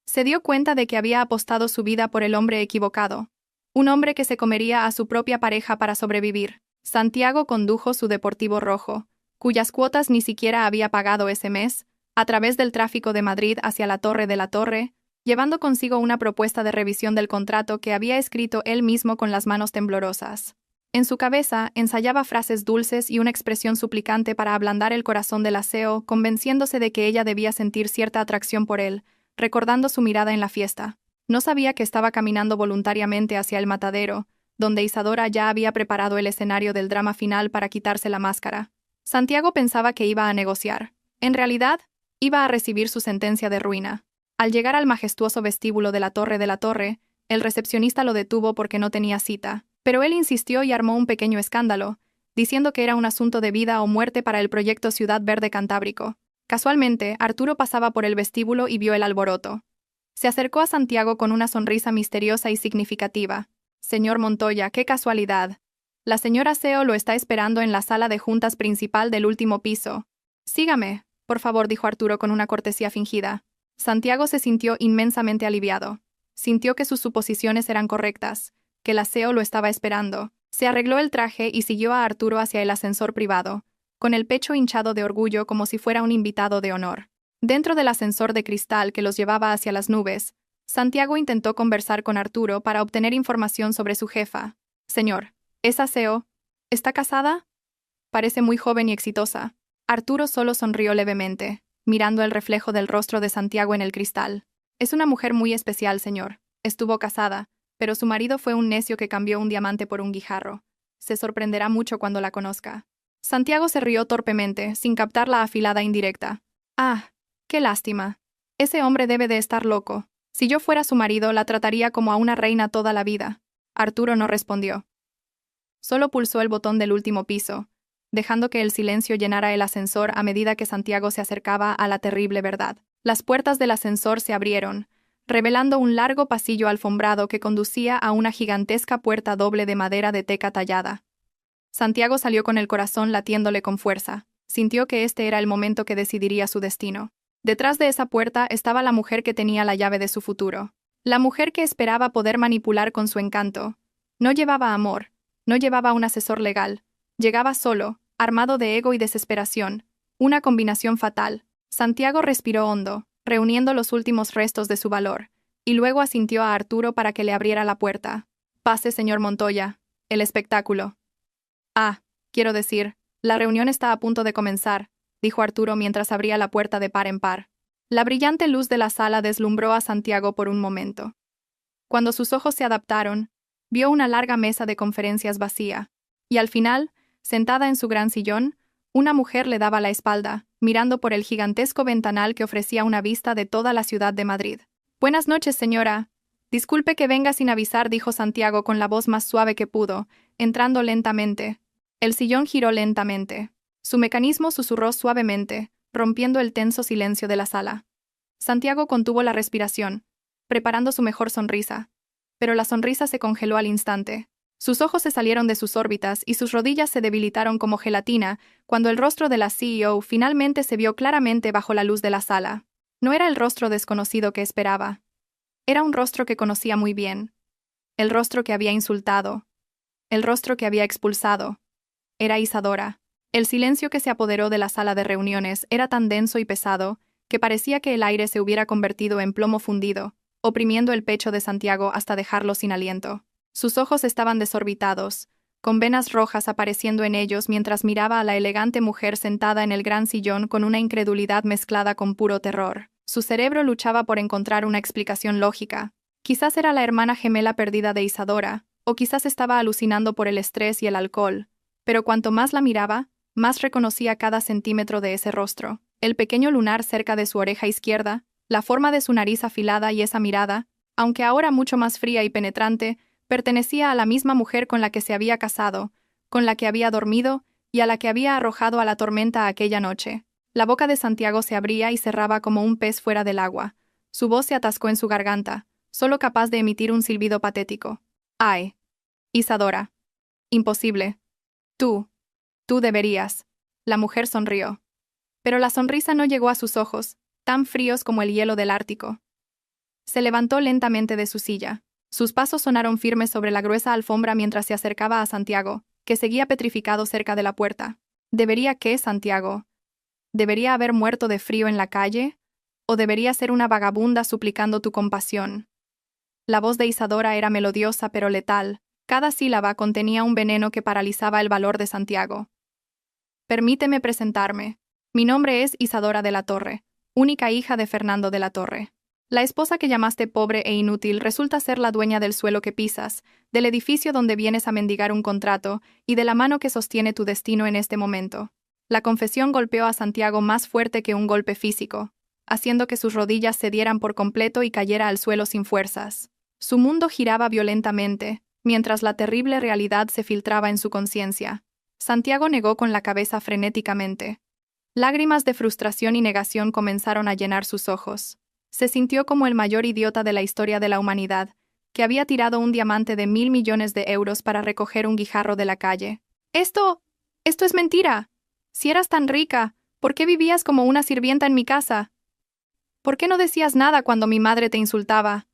Se dio cuenta de que había apostado su vida por el hombre equivocado, un hombre que se comería a su propia pareja para sobrevivir. Santiago condujo su Deportivo rojo, cuyas cuotas ni siquiera había pagado ese mes, a través del tráfico de Madrid hacia la Torre de la Torre, llevando consigo una propuesta de revisión del contrato que había escrito él mismo con las manos temblorosas. En su cabeza ensayaba frases dulces y una expresión suplicante para ablandar el corazón del aseo, convenciéndose de que ella debía sentir cierta atracción por él, recordando su mirada en la fiesta. No sabía que estaba caminando voluntariamente hacia el matadero, donde Isadora ya había preparado el escenario del drama final para quitarse la máscara. Santiago pensaba que iba a negociar. En realidad, iba a recibir su sentencia de ruina. Al llegar al majestuoso vestíbulo de la Torre, el recepcionista lo detuvo porque no tenía cita. Pero él insistió y armó un pequeño escándalo, diciendo que era un asunto de vida o muerte para el proyecto Ciudad Verde Cantábrico. Casualmente, Arturo pasaba por el vestíbulo y vio el alboroto. Se acercó a Santiago con una sonrisa misteriosa y significativa. Señor Montoya, qué casualidad. La señora Seo lo está esperando en la sala de juntas principal del último piso. Sígame, por favor, dijo Arturo con una cortesía fingida. Santiago se sintió inmensamente aliviado. Sintió que sus suposiciones eran correctas, que la Seo lo estaba esperando. Se arregló el traje y siguió a Arturo hacia el ascensor privado, con el pecho hinchado de orgullo como si fuera un invitado de honor. Dentro del ascensor de cristal que los llevaba hacia las nubes, Santiago intentó conversar con Arturo para obtener información sobre su jefa. Señor, ¿esa Seo está casada? Parece muy joven y exitosa. Arturo solo sonrió levemente, mirando el reflejo del rostro de Santiago en el cristal. Es una mujer muy especial, señor. Estuvo casada, pero su marido fue un necio que cambió un diamante por un guijarro. Se sorprenderá mucho cuando la conozca. Santiago se rió torpemente, sin captar la afilada indirecta. Ah, qué lástima. Ese hombre debe de estar loco. Si yo fuera su marido, la trataría como a una reina toda la vida. Arturo no respondió. Solo pulsó el botón del último piso, dejando que el silencio llenara el ascensor a medida que Santiago se acercaba a la terrible verdad. Las puertas del ascensor se abrieron, revelando un largo pasillo alfombrado que conducía a una gigantesca puerta doble de madera de teca tallada. Santiago salió con el corazón latiéndole con fuerza. Sintió que este era el momento que decidiría su destino. Detrás de esa puerta estaba la mujer que tenía la llave de su futuro. La mujer que esperaba poder manipular con su encanto. No llevaba amor, no llevaba un asesor legal. Llegaba solo, armado de ego y desesperación. Una combinación fatal. Santiago respiró hondo, reuniendo los últimos restos de su valor, y luego asintió a Arturo para que le abriera la puerta. Pase, señor Montoya. El espectáculo. Ah, quiero decir, la reunión está a punto de comenzar, dijo Arturo mientras abría la puerta de par en par. La brillante luz de la sala deslumbró a Santiago por un momento. Cuando sus ojos se adaptaron, vio una larga mesa de conferencias vacía, y al final, sentada en su gran sillón, una mujer le daba la espalda, mirando por el gigantesco ventanal que ofrecía una vista de toda la ciudad de Madrid. «Buenas noches, señora. Disculpe que venga sin avisar», dijo Santiago con la voz más suave que pudo, entrando lentamente. El sillón giró lentamente. Su mecanismo susurró suavemente, rompiendo el tenso silencio de la sala. Santiago contuvo la respiración, preparando su mejor sonrisa. Pero la sonrisa se congeló al instante. Sus ojos se salieron de sus órbitas y sus rodillas se debilitaron como gelatina cuando el rostro de la CEO finalmente se vio claramente bajo la luz de la sala. No era el rostro desconocido que esperaba. Era un rostro que conocía muy bien. El rostro que había insultado. El rostro que había expulsado. Era Isadora. El silencio que se apoderó de la sala de reuniones era tan denso y pesado que parecía que el aire se hubiera convertido en plomo fundido, oprimiendo el pecho de Santiago hasta dejarlo sin aliento. Sus ojos estaban desorbitados, con venas rojas apareciendo en ellos mientras miraba a la elegante mujer sentada en el gran sillón con una incredulidad mezclada con puro terror. Su cerebro luchaba por encontrar una explicación lógica. Quizás era la hermana gemela perdida de Isadora, o quizás estaba alucinando por el estrés y el alcohol. Pero cuanto más la miraba, más reconocía cada centímetro de ese rostro. El pequeño lunar cerca de su oreja izquierda, la forma de su nariz afilada y esa mirada, aunque ahora mucho más fría y penetrante, pertenecía a la misma mujer con la que se había casado, con la que había dormido y a la que había arrojado a la tormenta aquella noche. La boca de Santiago se abría y cerraba como un pez fuera del agua. Su voz se atascó en su garganta, solo capaz de emitir un silbido patético. «Ay, Isadora. Imposible. Tú deberías». La mujer sonrió. Pero la sonrisa no llegó a sus ojos, tan fríos como el hielo del Ártico. Se levantó lentamente de su silla. Sus pasos sonaron firmes sobre la gruesa alfombra mientras se acercaba a Santiago, que seguía petrificado cerca de la puerta. ¿Debería qué, Santiago? ¿Debería haber muerto de frío en la calle? ¿O debería ser una vagabunda suplicando tu compasión? La voz de Isadora era melodiosa pero letal. Cada sílaba contenía un veneno que paralizaba el valor de Santiago. «Permíteme presentarme. Mi nombre es Isadora de la Torre, única hija de Fernando de la Torre. La esposa que llamaste pobre e inútil resulta ser la dueña del suelo que pisas, del edificio donde vienes a mendigar un contrato y de la mano que sostiene tu destino en este momento». La confesión golpeó a Santiago más fuerte que un golpe físico, haciendo que sus rodillas cedieran por completo y cayera al suelo sin fuerzas. Su mundo giraba violentamente, mientras la terrible realidad se filtraba en su conciencia. Santiago negó con la cabeza frenéticamente. Lágrimas de frustración y negación comenzaron a llenar sus ojos. Se sintió como el mayor idiota de la historia de la humanidad, que había tirado un diamante de 1.000 millones de euros para recoger un guijarro de la calle. Esto es mentira. Si eras tan rica, ¿por qué vivías como una sirvienta en mi casa? ¿Por qué no decías nada cuando mi madre te insultaba?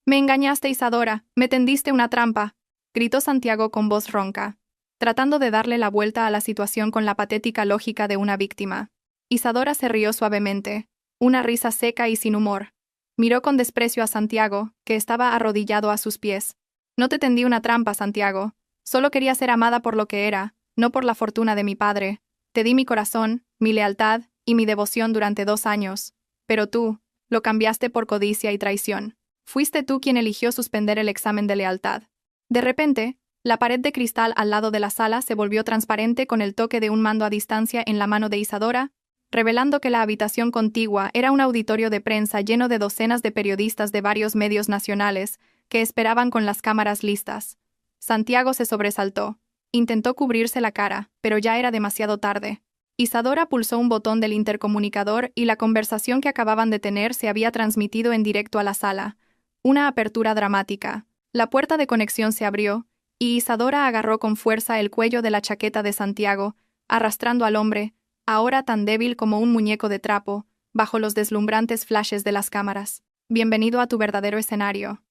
Me engañaste, Isadora, me tendiste una trampa, gritó Santiago con voz ronca, tratando de darle la vuelta a la situación con la patética lógica de una víctima. Isadora se rió suavemente, una risa seca y sin humor. Miró con desprecio a Santiago, que estaba arrodillado a sus pies. No te tendí una trampa, Santiago. Solo quería ser amada por lo que era, no por la fortuna de mi padre. Te di mi corazón, mi lealtad y mi devoción durante 2 años. Pero tú, lo cambiaste por codicia y traición. Fuiste tú quien eligió suspender el examen de lealtad. De repente, la pared de cristal al lado de la sala se volvió transparente con el toque de un mando a distancia en la mano de Isadora, revelando que la habitación contigua era un auditorio de prensa lleno de docenas de periodistas de varios medios nacionales que esperaban con las cámaras listas. Santiago se sobresaltó. Intentó cubrirse la cara, pero ya era demasiado tarde. Isadora pulsó un botón del intercomunicador y la conversación que acababan de tener se había transmitido en directo a la sala. Una apertura dramática. La puerta de conexión se abrió, y Isadora agarró con fuerza el cuello de la chaqueta de Santiago, arrastrando al hombre, ahora tan débil como un muñeco de trapo, bajo los deslumbrantes flashes de las cámaras. Bienvenido a tu verdadero escenario.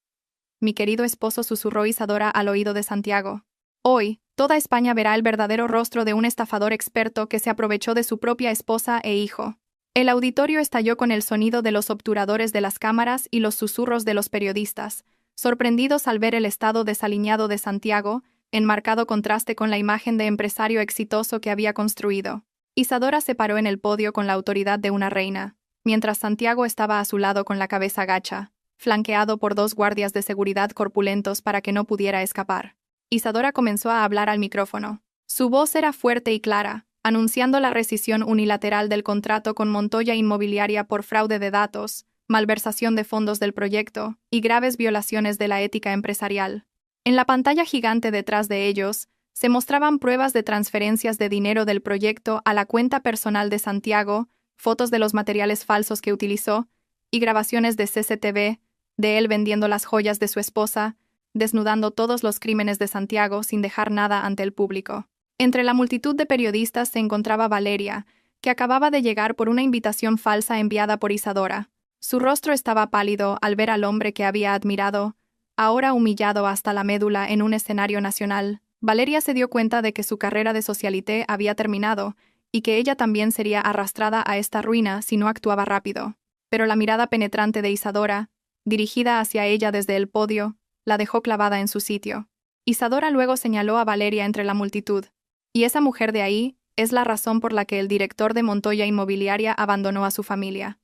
Mi querido esposo, susurró Isadora al oído de Santiago. Hoy, toda España verá el verdadero rostro de un estafador experto que se aprovechó de su propia esposa e hijo. El auditorio estalló con el sonido de los obturadores de las cámaras y los susurros de los periodistas, sorprendidos al ver el estado desaliñado de Santiago, en marcado contraste con la imagen de empresario exitoso que había construido. Isadora se paró en el podio con la autoridad de una reina, mientras Santiago estaba a su lado con la cabeza gacha, flanqueado por 2 guardias de seguridad corpulentos para que no pudiera escapar. Isadora comenzó a hablar al micrófono. Su voz era fuerte y clara, anunciando la rescisión unilateral del contrato con Montoya Inmobiliaria por fraude de datos, malversación de fondos del proyecto y graves violaciones de la ética empresarial. En la pantalla gigante detrás de ellos, se mostraban pruebas de transferencias de dinero del proyecto a la cuenta personal de Santiago, fotos de los materiales falsos que utilizó y grabaciones de CCTV, de él vendiendo las joyas de su esposa, desnudando todos los crímenes de Santiago sin dejar nada ante el público. Entre la multitud de periodistas se encontraba Valeria, que acababa de llegar por una invitación falsa enviada por Isadora. Su rostro estaba pálido al ver al hombre que había admirado, ahora humillado hasta la médula en un escenario nacional. Valeria se dio cuenta de que su carrera de socialité había terminado y que ella también sería arrastrada a esta ruina si no actuaba rápido. Pero la mirada penetrante de Isadora, dirigida hacia ella desde el podio, la dejó clavada en su sitio. Isadora luego señaló a Valeria entre la multitud. Y esa mujer de ahí es la razón por la que el director de Montoya Inmobiliaria abandonó a su familia.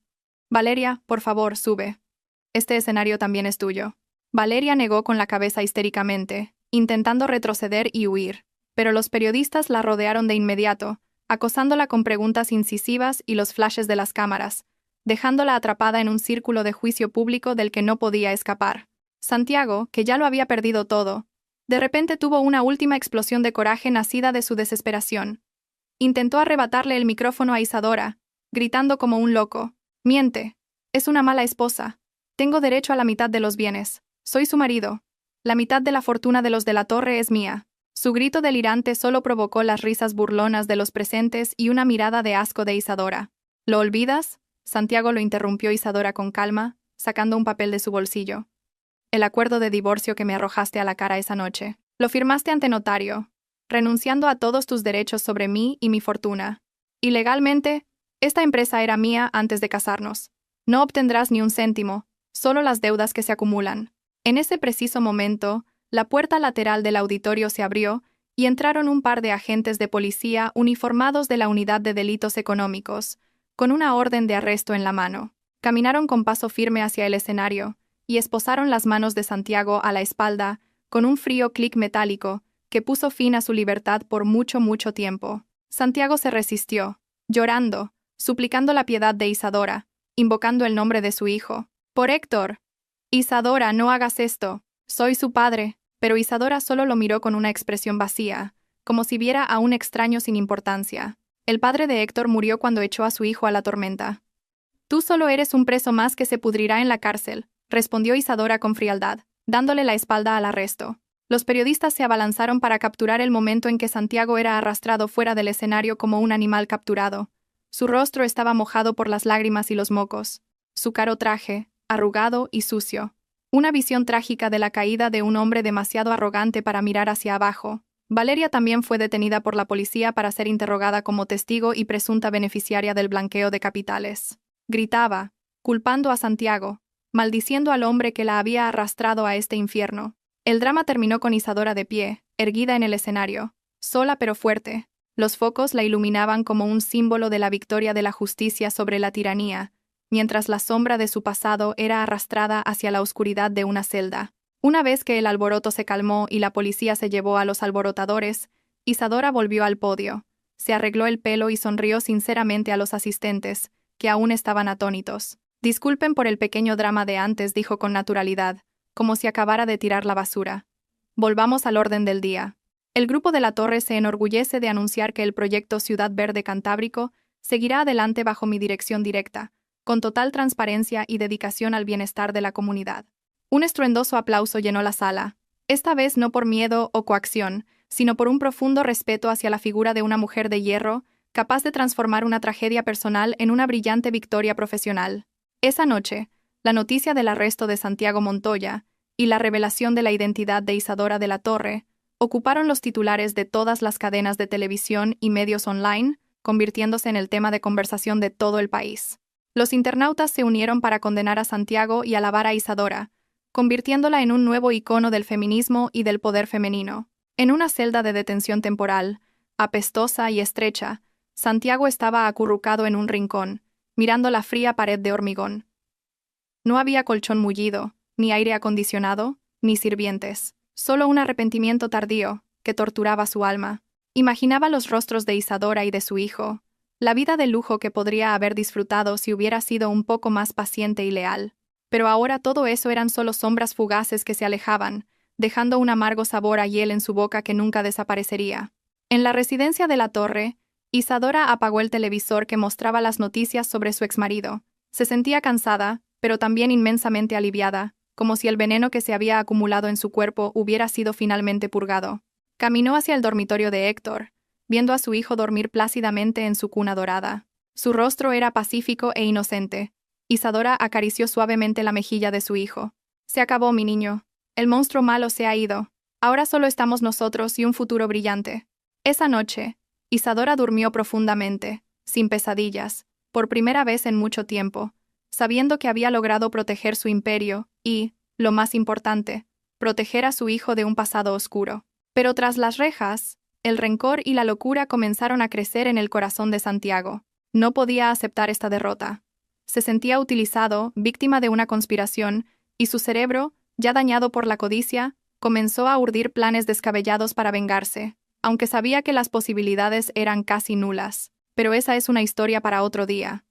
Valeria, por favor, sube. Este escenario también es tuyo. Valeria negó con la cabeza histéricamente, intentando retroceder y huir, pero los periodistas la rodearon de inmediato, acosándola con preguntas incisivas y los flashes de las cámaras, dejándola atrapada en un círculo de juicio público del que no podía escapar. Santiago, que ya lo había perdido todo, de repente tuvo una última explosión de coraje nacida de su desesperación. Intentó arrebatarle el micrófono a Isadora, gritando como un loco: «Miente. Es una mala esposa. Tengo derecho a la mitad de los bienes. Soy su marido. La mitad de la fortuna de los de la torre es mía». Su grito delirante solo provocó las risas burlonas de los presentes y una mirada de asco de Isadora. «¿Lo olvidas?», Santiago lo interrumpió Isadora con calma, sacando un papel de su bolsillo. «El acuerdo de divorcio que me arrojaste a la cara esa noche. Lo firmaste ante notario, renunciando a todos tus derechos sobre mí y mi fortuna. Y legalmente, esta empresa era mía antes de casarnos. No obtendrás ni un céntimo, solo las deudas que se acumulan». En ese preciso momento, la puerta lateral del auditorio se abrió y entraron un par de agentes de policía uniformados de la Unidad de Delitos Económicos, con una orden de arresto en la mano. Caminaron con paso firme hacia el escenario y esposaron las manos de Santiago a la espalda con un frío clic metálico que puso fin a su libertad por mucho, mucho tiempo. Santiago se resistió, llorando, suplicando la piedad de Isadora, invocando el nombre de su hijo. «Por Héctor. Isadora, no hagas esto. Soy su padre». Pero Isadora solo lo miró con una expresión vacía, como si viera a un extraño sin importancia. El padre de Héctor murió cuando echó a su hijo a la tormenta. Tú solo eres un preso más que se pudrirá en la cárcel, respondió Isadora con frialdad, dándole la espalda al arresto. Los periodistas se abalanzaron para capturar el momento en que Santiago era arrastrado fuera del escenario como un animal capturado. Su rostro estaba mojado por las lágrimas y los mocos. Su caro traje, arrugado y sucio. Una visión trágica de la caída de un hombre demasiado arrogante para mirar hacia abajo. Valeria también fue detenida por la policía para ser interrogada como testigo y presunta beneficiaria del blanqueo de capitales. Gritaba, culpando a Santiago, maldiciendo al hombre que la había arrastrado a este infierno. El drama terminó con Isadora de pie, erguida en el escenario, sola pero fuerte. Los focos la iluminaban como un símbolo de la victoria de la justicia sobre la tiranía, mientras la sombra de su pasado era arrastrada hacia la oscuridad de una celda. Una vez que el alboroto se calmó y la policía se llevó a los alborotadores, Isadora volvió al podio, se arregló el pelo y sonrió sinceramente a los asistentes, que aún estaban atónitos. Disculpen por el pequeño drama de antes, dijo con naturalidad, como si acabara de tirar la basura. Volvamos al orden del día. El Grupo de la Torre se enorgullece de anunciar que el proyecto Ciudad Verde Cantábrico seguirá adelante bajo mi dirección directa, con total transparencia y dedicación al bienestar de la comunidad. Un estruendoso aplauso llenó la sala, esta vez no por miedo o coacción, sino por un profundo respeto hacia la figura de una mujer de hierro, capaz de transformar una tragedia personal en una brillante victoria profesional. Esa noche, la noticia del arresto de Santiago Montoya y la revelación de la identidad de Isadora de la Torre ocuparon los titulares de todas las cadenas de televisión y medios online, convirtiéndose en el tema de conversación de todo el país. Los internautas se unieron para condenar a Santiago y alabar a Isadora, convirtiéndola en un nuevo icono del feminismo y del poder femenino. En una celda de detención temporal, apestosa y estrecha, Santiago estaba acurrucado en un rincón, mirando la fría pared de hormigón. No había colchón mullido, ni aire acondicionado, ni sirvientes, solo un arrepentimiento tardío que torturaba su alma. Imaginaba los rostros de Isadora y de su hijo, la vida de lujo que podría haber disfrutado si hubiera sido un poco más paciente y leal. Pero ahora todo eso eran solo sombras fugaces que se alejaban, dejando un amargo sabor a hiel en su boca que nunca desaparecería. En la residencia de la Torre, Isadora apagó el televisor que mostraba las noticias sobre su exmarido. Se sentía cansada, pero también inmensamente aliviada, como si el veneno que se había acumulado en su cuerpo hubiera sido finalmente purgado. Caminó hacia el dormitorio de Héctor, viendo a su hijo dormir plácidamente en su cuna dorada. Su rostro era pacífico e inocente. Isadora acarició suavemente la mejilla de su hijo. «Se acabó, mi niño. El monstruo malo se ha ido. Ahora solo estamos nosotros y un futuro brillante». Esa noche, Isadora durmió profundamente, sin pesadillas, por primera vez en mucho tiempo, sabiendo que había logrado proteger su imperio y, lo más importante, proteger a su hijo de un pasado oscuro. Pero tras las rejas, el rencor y la locura comenzaron a crecer en el corazón de Santiago. No podía aceptar esta derrota. Se sentía utilizado, víctima de una conspiración, y su cerebro, ya dañado por la codicia, comenzó a urdir planes descabellados para vengarse, aunque sabía que las posibilidades eran casi nulas. Pero esa es una historia para otro día.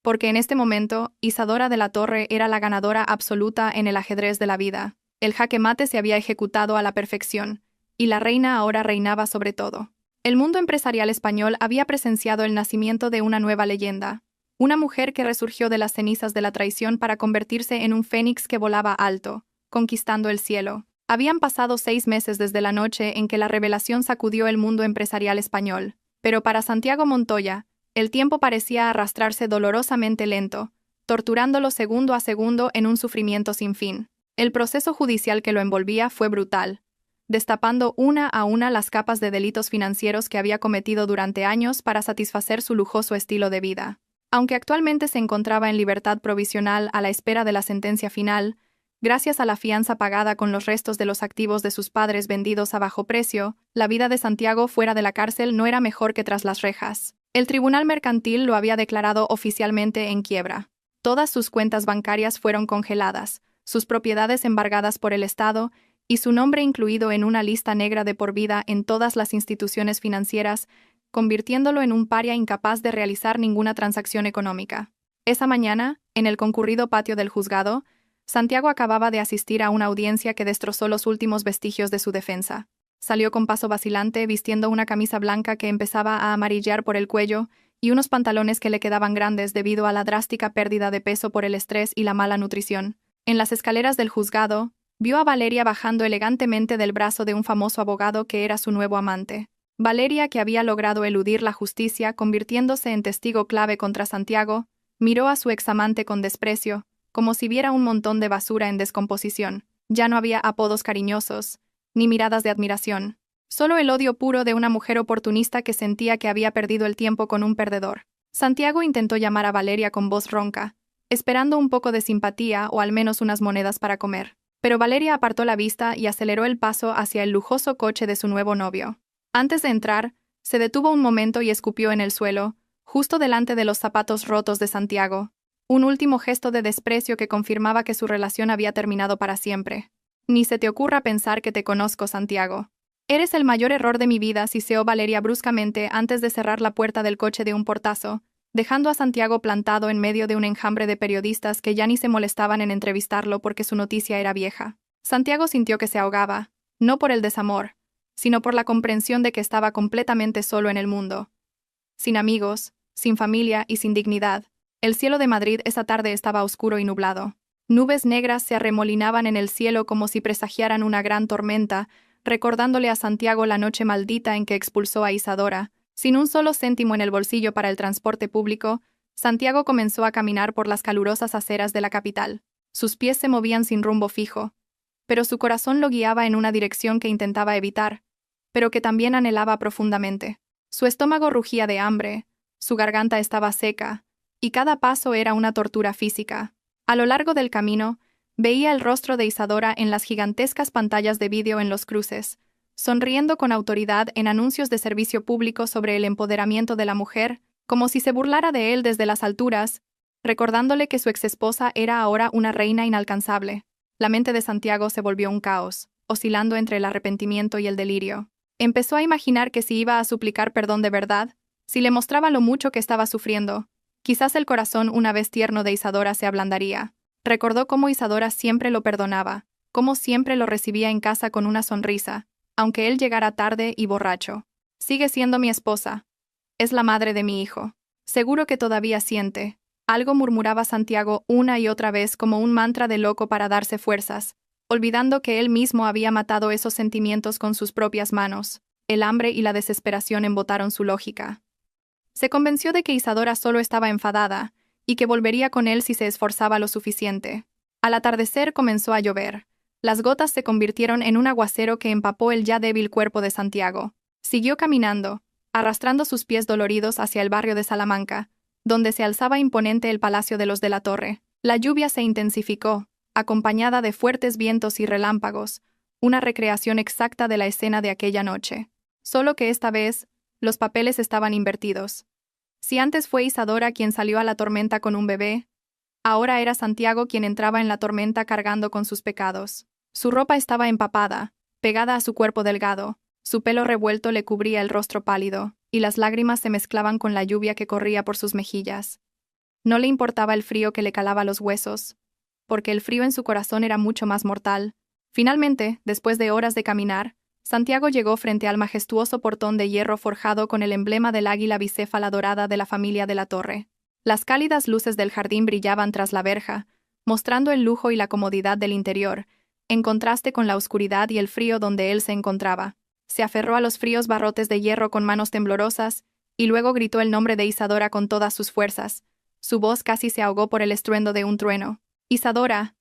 Porque en este momento, Isadora de la Torre era la ganadora absoluta en el ajedrez de la vida. El jaque mate se había ejecutado a la perfección, y la reina ahora reinaba sobre todo. El mundo empresarial español había presenciado el nacimiento de una nueva leyenda, una mujer que resurgió de las cenizas de la traición para convertirse en un fénix que volaba alto, conquistando el cielo. Habían pasado 6 meses desde la noche en que la revelación sacudió el mundo empresarial español, pero para Santiago Montoya, el tiempo parecía arrastrarse dolorosamente lento, torturándolo segundo a segundo en un sufrimiento sin fin. El proceso judicial que lo envolvía fue brutal, destapando una a una las capas de delitos financieros que había cometido durante años para satisfacer su lujoso estilo de vida. Aunque actualmente se encontraba en libertad provisional a la espera de la sentencia final, gracias a la fianza pagada con los restos de los activos de sus padres vendidos a bajo precio, la vida de Santiago fuera de la cárcel no era mejor que tras las rejas. El Tribunal Mercantil lo había declarado oficialmente en quiebra. Todas sus cuentas bancarias fueron congeladas, sus propiedades embargadas por el Estado y su nombre incluido en una lista negra de por vida en todas las instituciones financieras, convirtiéndolo en un paria incapaz de realizar ninguna transacción económica. Esa mañana, en el concurrido patio del juzgado, Santiago acababa de asistir a una audiencia que destrozó los últimos vestigios de su defensa. Salió con paso vacilante, vistiendo una camisa blanca que empezaba a amarillar por el cuello y unos pantalones que le quedaban grandes debido a la drástica pérdida de peso por el estrés y la mala nutrición. En las escaleras del juzgado, vio a Valeria bajando elegantemente del brazo de un famoso abogado que era su nuevo amante. Valeria, que había logrado eludir la justicia convirtiéndose en testigo clave contra Santiago, miró a su examante con desprecio, como si viera un montón de basura en descomposición. Ya no había apodos cariñosos, ni miradas de admiración. Solo el odio puro de una mujer oportunista que sentía que había perdido el tiempo con un perdedor. Santiago intentó llamar a Valeria con voz ronca, esperando un poco de simpatía o al menos unas monedas para comer. Pero Valeria apartó la vista y aceleró el paso hacia el lujoso coche de su nuevo novio. Antes de entrar, se detuvo un momento y escupió en el suelo, justo delante de los zapatos rotos de Santiago. Un último gesto de desprecio que confirmaba que su relación había terminado para siempre. Ni se te ocurra pensar que te conozco, Santiago. Eres el mayor error de mi vida, siseó Valeria bruscamente antes de cerrar la puerta del coche de un portazo, dejando a Santiago plantado en medio de un enjambre de periodistas que ya ni se molestaban en entrevistarlo porque su noticia era vieja. Santiago sintió que se ahogaba, no por el desamor, sino por la comprensión de que estaba completamente solo en el mundo. Sin amigos, sin familia y sin dignidad. El cielo de Madrid esa tarde estaba oscuro y nublado. Nubes negras se arremolinaban en el cielo como si presagiaran una gran tormenta, recordándole a Santiago la noche maldita en que expulsó a Isadora. Sin un solo céntimo en el bolsillo para el transporte público, Santiago comenzó a caminar por las calurosas aceras de la capital. Sus pies se movían sin rumbo fijo, pero su corazón lo guiaba en una dirección que intentaba evitar, pero que también anhelaba profundamente. Su estómago rugía de hambre, su garganta estaba seca, y cada paso era una tortura física. A lo largo del camino, veía el rostro de Isadora en las gigantescas pantallas de vídeo en los cruces, sonriendo con autoridad en anuncios de servicio público sobre el empoderamiento de la mujer, como si se burlara de él desde las alturas, recordándole que su exesposa era ahora una reina inalcanzable. La mente de Santiago se volvió un caos, oscilando entre el arrepentimiento y el delirio. Empezó a imaginar que si iba a suplicar perdón de verdad, si le mostraba lo mucho que estaba sufriendo, quizás el corazón una vez tierno de Isadora se ablandaría. Recordó cómo Isadora siempre lo perdonaba, cómo siempre lo recibía en casa con una sonrisa, aunque él llegara tarde y borracho. Sigue siendo mi esposa. Es la madre de mi hijo. Seguro que todavía siente. Algo murmuraba Santiago una y otra vez como un mantra de loco para darse fuerzas, olvidando que él mismo había matado esos sentimientos con sus propias manos. El hambre y la desesperación embotaron su lógica. Se convenció de que Isadora solo estaba enfadada, y que volvería con él si se esforzaba lo suficiente. Al atardecer comenzó a llover. Las gotas se convirtieron en un aguacero que empapó el ya débil cuerpo de Santiago. Siguió caminando, arrastrando sus pies doloridos hacia el barrio de Salamanca, donde se alzaba imponente el Palacio de los de la Torre. La lluvia se intensificó, acompañada de fuertes vientos y relámpagos, una recreación exacta de la escena de aquella noche. Solo que esta vez, los papeles estaban invertidos. Si antes fue Isadora quien salió a la tormenta con un bebé, ahora era Santiago quien entraba en la tormenta cargando con sus pecados. Su ropa estaba empapada, pegada a su cuerpo delgado, su pelo revuelto le cubría el rostro pálido, y las lágrimas se mezclaban con la lluvia que corría por sus mejillas. No le importaba el frío que le calaba los huesos, porque el frío en su corazón era mucho más mortal. Finalmente, después de horas de caminar, Santiago llegó frente al majestuoso portón de hierro forjado con el emblema del águila bicéfala dorada de la familia de la Torre. Las cálidas luces del jardín brillaban tras la verja, mostrando el lujo y la comodidad del interior, en contraste con la oscuridad y el frío donde él se encontraba. Se aferró a los fríos barrotes de hierro con manos temblorosas, y luego gritó el nombre de Isadora con todas sus fuerzas. Su voz casi se ahogó por el estruendo de un trueno. «Isadora.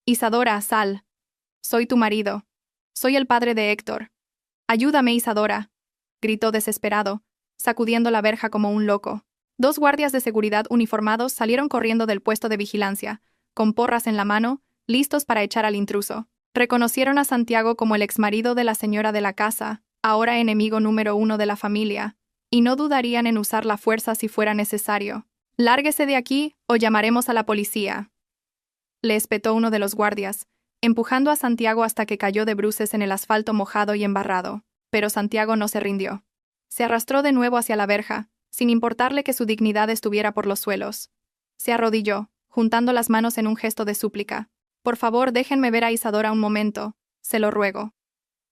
Isadora, sal. Soy tu marido. Soy el padre de Héctor. Ayúdame, Isadora», gritó desesperado, sacudiendo la verja como un loco. 2 guardias de seguridad uniformados salieron corriendo del puesto de vigilancia, con porras en la mano, listos para echar al intruso. Reconocieron a Santiago como el exmarido de la señora de la casa, ahora enemigo número 1 de la familia, y no dudarían en usar la fuerza si fuera necesario. «Lárguese de aquí, o llamaremos a la policía», le espetó uno de los guardias, empujando a Santiago hasta que cayó de bruces en el asfalto mojado y embarrado. Pero Santiago no se rindió. Se arrastró de nuevo hacia la verja, sin importarle que su dignidad estuviera por los suelos. Se arrodilló, juntando las manos en un gesto de súplica. «Por favor, déjenme ver a Isadora un momento, se lo ruego.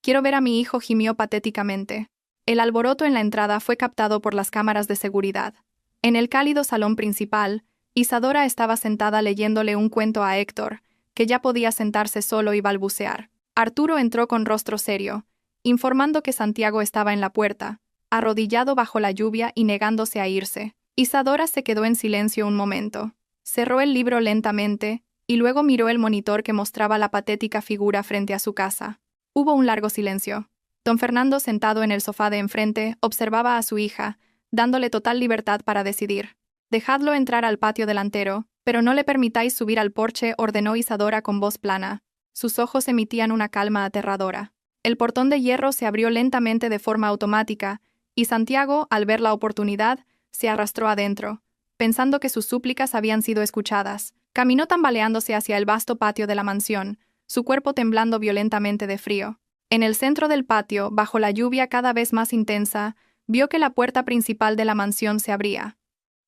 Quiero ver a mi hijo», gimió patéticamente. El alboroto en la entrada fue captado por las cámaras de seguridad. En el cálido salón principal, Isadora estaba sentada leyéndole un cuento a Héctor, que ya podía sentarse solo y balbucear. Arturo entró con rostro serio, informando que Santiago estaba en la puerta, arrodillado bajo la lluvia y negándose a irse. Isadora se quedó en silencio un momento. Cerró el libro lentamente, y luego miró el monitor que mostraba la patética figura frente a su casa. Hubo un largo silencio. Don Fernando, sentado en el sofá de enfrente, observaba a su hija, dándole total libertad para decidir. «Dejadlo entrar al patio delantero, pero no le permitáis subir al porche», ordenó Isadora con voz plana. Sus ojos emitían una calma aterradora. El portón de hierro se abrió lentamente de forma automática, y Santiago, al ver la oportunidad, se arrastró adentro, pensando que sus súplicas habían sido escuchadas. Caminó tambaleándose hacia el vasto patio de la mansión, su cuerpo temblando violentamente de frío. En el centro del patio, bajo la lluvia cada vez más intensa, vio que la puerta principal de la mansión se abría.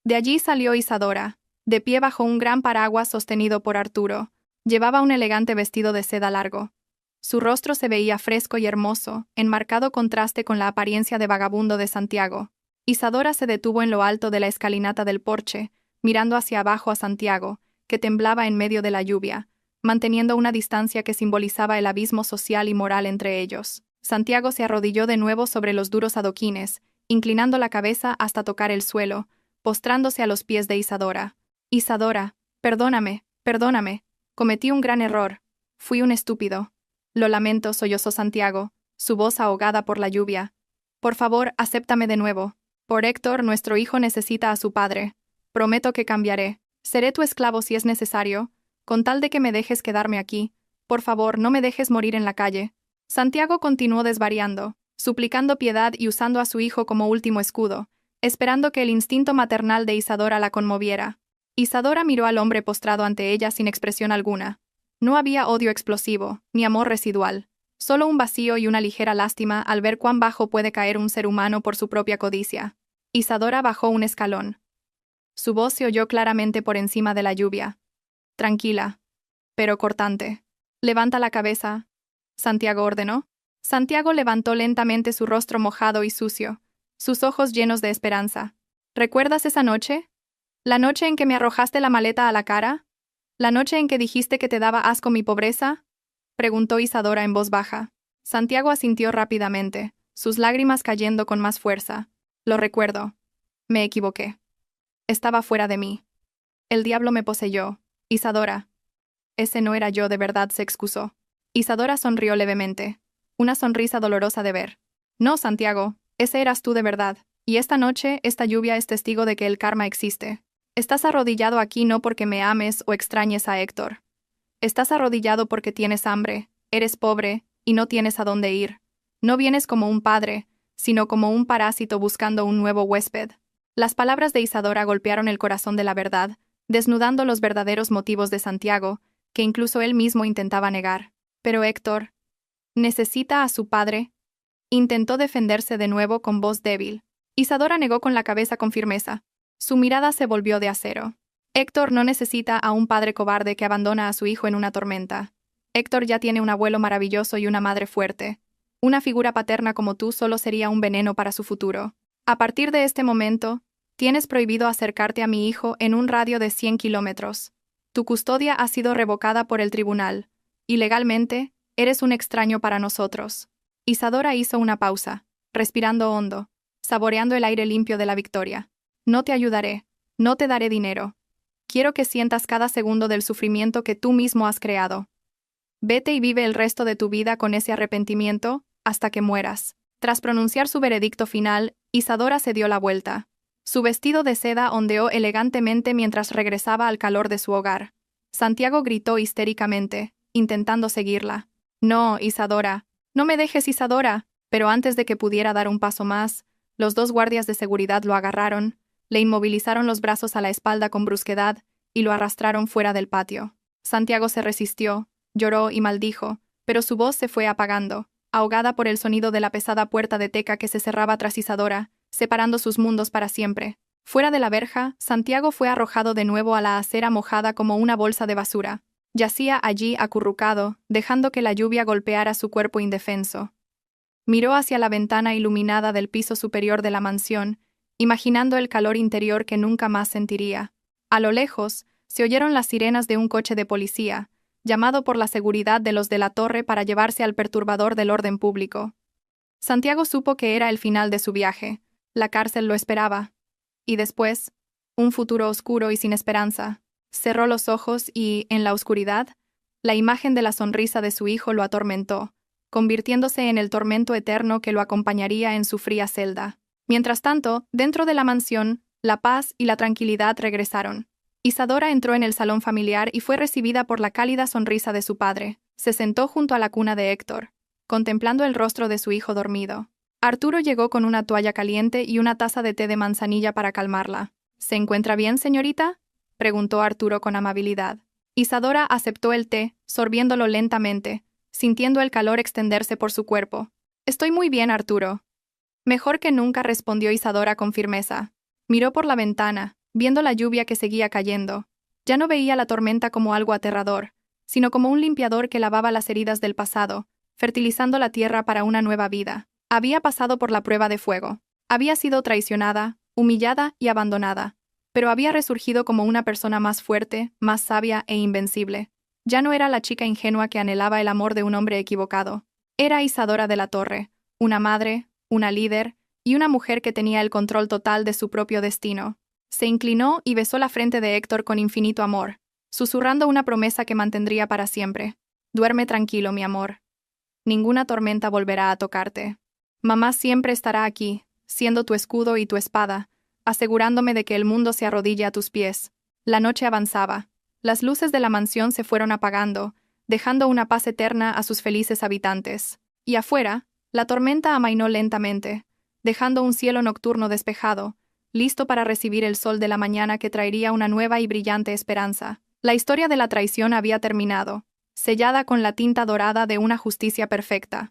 De allí salió Isadora, de pie bajo un gran paraguas sostenido por Arturo. Llevaba un elegante vestido de seda largo. Su rostro se veía fresco y hermoso, en marcado contraste con la apariencia de vagabundo de Santiago. Isadora se detuvo en lo alto de la escalinata del porche, mirando hacia abajo a Santiago, que temblaba en medio de la lluvia, manteniendo una distancia que simbolizaba el abismo social y moral entre ellos. Santiago se arrodilló de nuevo sobre los duros adoquines, inclinando la cabeza hasta tocar el suelo, postrándose a los pies de Isadora. «Isadora, perdóname, perdóname. Cometí un gran error. Fui un estúpido. Lo lamento», sollozó Santiago, su voz ahogada por la lluvia. «Por favor, acéptame de nuevo. Por Héctor, nuestro hijo necesita a su padre. Prometo que cambiaré. Seré tu esclavo si es necesario, con tal de que me dejes quedarme aquí. Por favor, no me dejes morir en la calle». Santiago continuó desvariando, suplicando piedad y usando a su hijo como último escudo, esperando que el instinto maternal de Isadora la conmoviera. Isadora miró al hombre postrado ante ella sin expresión alguna. No había odio explosivo, ni amor residual, solo un vacío y una ligera lástima al ver cuán bajo puede caer un ser humano por su propia codicia. Isadora bajó un escalón. Su voz se oyó claramente por encima de la lluvia. «Tranquila, pero cortante. Levanta la cabeza», Santiago ordenó. Santiago levantó lentamente su rostro mojado y sucio, sus ojos llenos de esperanza. «¿Recuerdas esa noche? ¿La noche en que me arrojaste la maleta a la cara? ¿La noche en que dijiste que te daba asco mi pobreza?», preguntó Isadora en voz baja. Santiago asintió rápidamente, sus lágrimas cayendo con más fuerza. «Lo recuerdo. Me equivoqué. Estaba fuera de mí. El diablo me poseyó. Isadora. Ese no era yo de verdad», se excusó. Isadora sonrió levemente, una sonrisa dolorosa de ver. «No, Santiago, ese eras tú de verdad, y esta noche, esta lluvia es testigo de que el karma existe. Estás arrodillado aquí no porque me ames o extrañes a Héctor. Estás arrodillado porque tienes hambre, eres pobre, y no tienes a dónde ir. No vienes como un padre, sino como un parásito buscando un nuevo huésped». Las palabras de Isadora golpearon el corazón de la verdad, desnudando los verdaderos motivos de Santiago, que incluso él mismo intentaba negar. «Pero Héctor necesita a su padre», intentó defenderse de nuevo con voz débil. Isadora negó con la cabeza con firmeza. Su mirada se volvió de acero. «Héctor no necesita a un padre cobarde que abandona a su hijo en una tormenta. Héctor ya tiene un abuelo maravilloso y una madre fuerte. Una figura paterna como tú solo sería un veneno para su futuro. A partir de este momento, tienes prohibido acercarte a mi hijo en un radio de 100 kilómetros. Tu custodia ha sido revocada por el tribunal. Y legalmente, eres un extraño para nosotros». Isadora hizo una pausa, respirando hondo, saboreando el aire limpio de la victoria. «No te ayudaré, no te daré dinero. Quiero que sientas cada segundo del sufrimiento que tú mismo has creado. Vete y vive el resto de tu vida con ese arrepentimiento, hasta que mueras». Tras pronunciar su veredicto final, Isadora se dio la vuelta. Su vestido de seda ondeó elegantemente mientras regresaba al calor de su hogar. Santiago gritó histéricamente, intentando seguirla. «No, Isadora. No me dejes, Isadora». Pero antes de que pudiera dar un paso más, los dos guardias de seguridad lo agarraron, le inmovilizaron los brazos a la espalda con brusquedad y lo arrastraron fuera del patio. Santiago se resistió, lloró y maldijo, pero su voz se fue apagando, ahogada por el sonido de la pesada puerta de teca que se cerraba tras Isadora, separando sus mundos para siempre. Fuera de la verja, Santiago fue arrojado de nuevo a la acera mojada como una bolsa de basura. Yacía allí acurrucado, dejando que la lluvia golpeara su cuerpo indefenso. Miró hacia la ventana iluminada del piso superior de la mansión imaginando el calor interior que nunca más sentiría. A lo lejos, se oyeron las sirenas de un coche de policía, llamado por la seguridad de los de la torre para llevarse al perturbador del orden público. Santiago supo que era el final de su viaje. La cárcel lo esperaba. Y después, un futuro oscuro y sin esperanza. Cerró los ojos y, en la oscuridad, la imagen de la sonrisa de su hijo lo atormentó, convirtiéndose en el tormento eterno que lo acompañaría en su fría celda. Mientras tanto, dentro de la mansión, la paz y la tranquilidad regresaron. Isadora entró en el salón familiar y fue recibida por la cálida sonrisa de su padre. Se sentó junto a la cuna de Héctor, contemplando el rostro de su hijo dormido. Arturo llegó con una toalla caliente y una taza de té de manzanilla para calmarla. ¿Se encuentra bien, señorita?, preguntó Arturo con amabilidad. Isadora aceptó el té, sorbiéndolo lentamente, sintiendo el calor extenderse por su cuerpo. «Estoy muy bien, Arturo». «Mejor que nunca», respondió Isadora con firmeza. Miró por la ventana, viendo la lluvia que seguía cayendo. Ya no veía la tormenta como algo aterrador, sino como un limpiador que lavaba las heridas del pasado, fertilizando la tierra para una nueva vida. Había pasado por la prueba de fuego. Había sido traicionada, humillada y abandonada, pero había resurgido como una persona más fuerte, más sabia e invencible. Ya no era la chica ingenua que anhelaba el amor de un hombre equivocado. Era Isadora de la Torre, una madre, una líder y una mujer que tenía el control total de su propio destino. Se inclinó y besó la frente de Héctor con infinito amor, susurrando una promesa que mantendría para siempre. «Duerme tranquilo, mi amor. Ninguna tormenta volverá a tocarte. Mamá siempre estará aquí, siendo tu escudo y tu espada, asegurándome de que el mundo se arrodille a tus pies». La noche avanzaba. Las luces de la mansión se fueron apagando, dejando una paz eterna a sus felices habitantes. Y afuera, la tormenta amainó lentamente, dejando un cielo nocturno despejado, listo para recibir el sol de la mañana que traería una nueva y brillante esperanza. La historia de la traición había terminado, sellada con la tinta dorada de una justicia perfecta.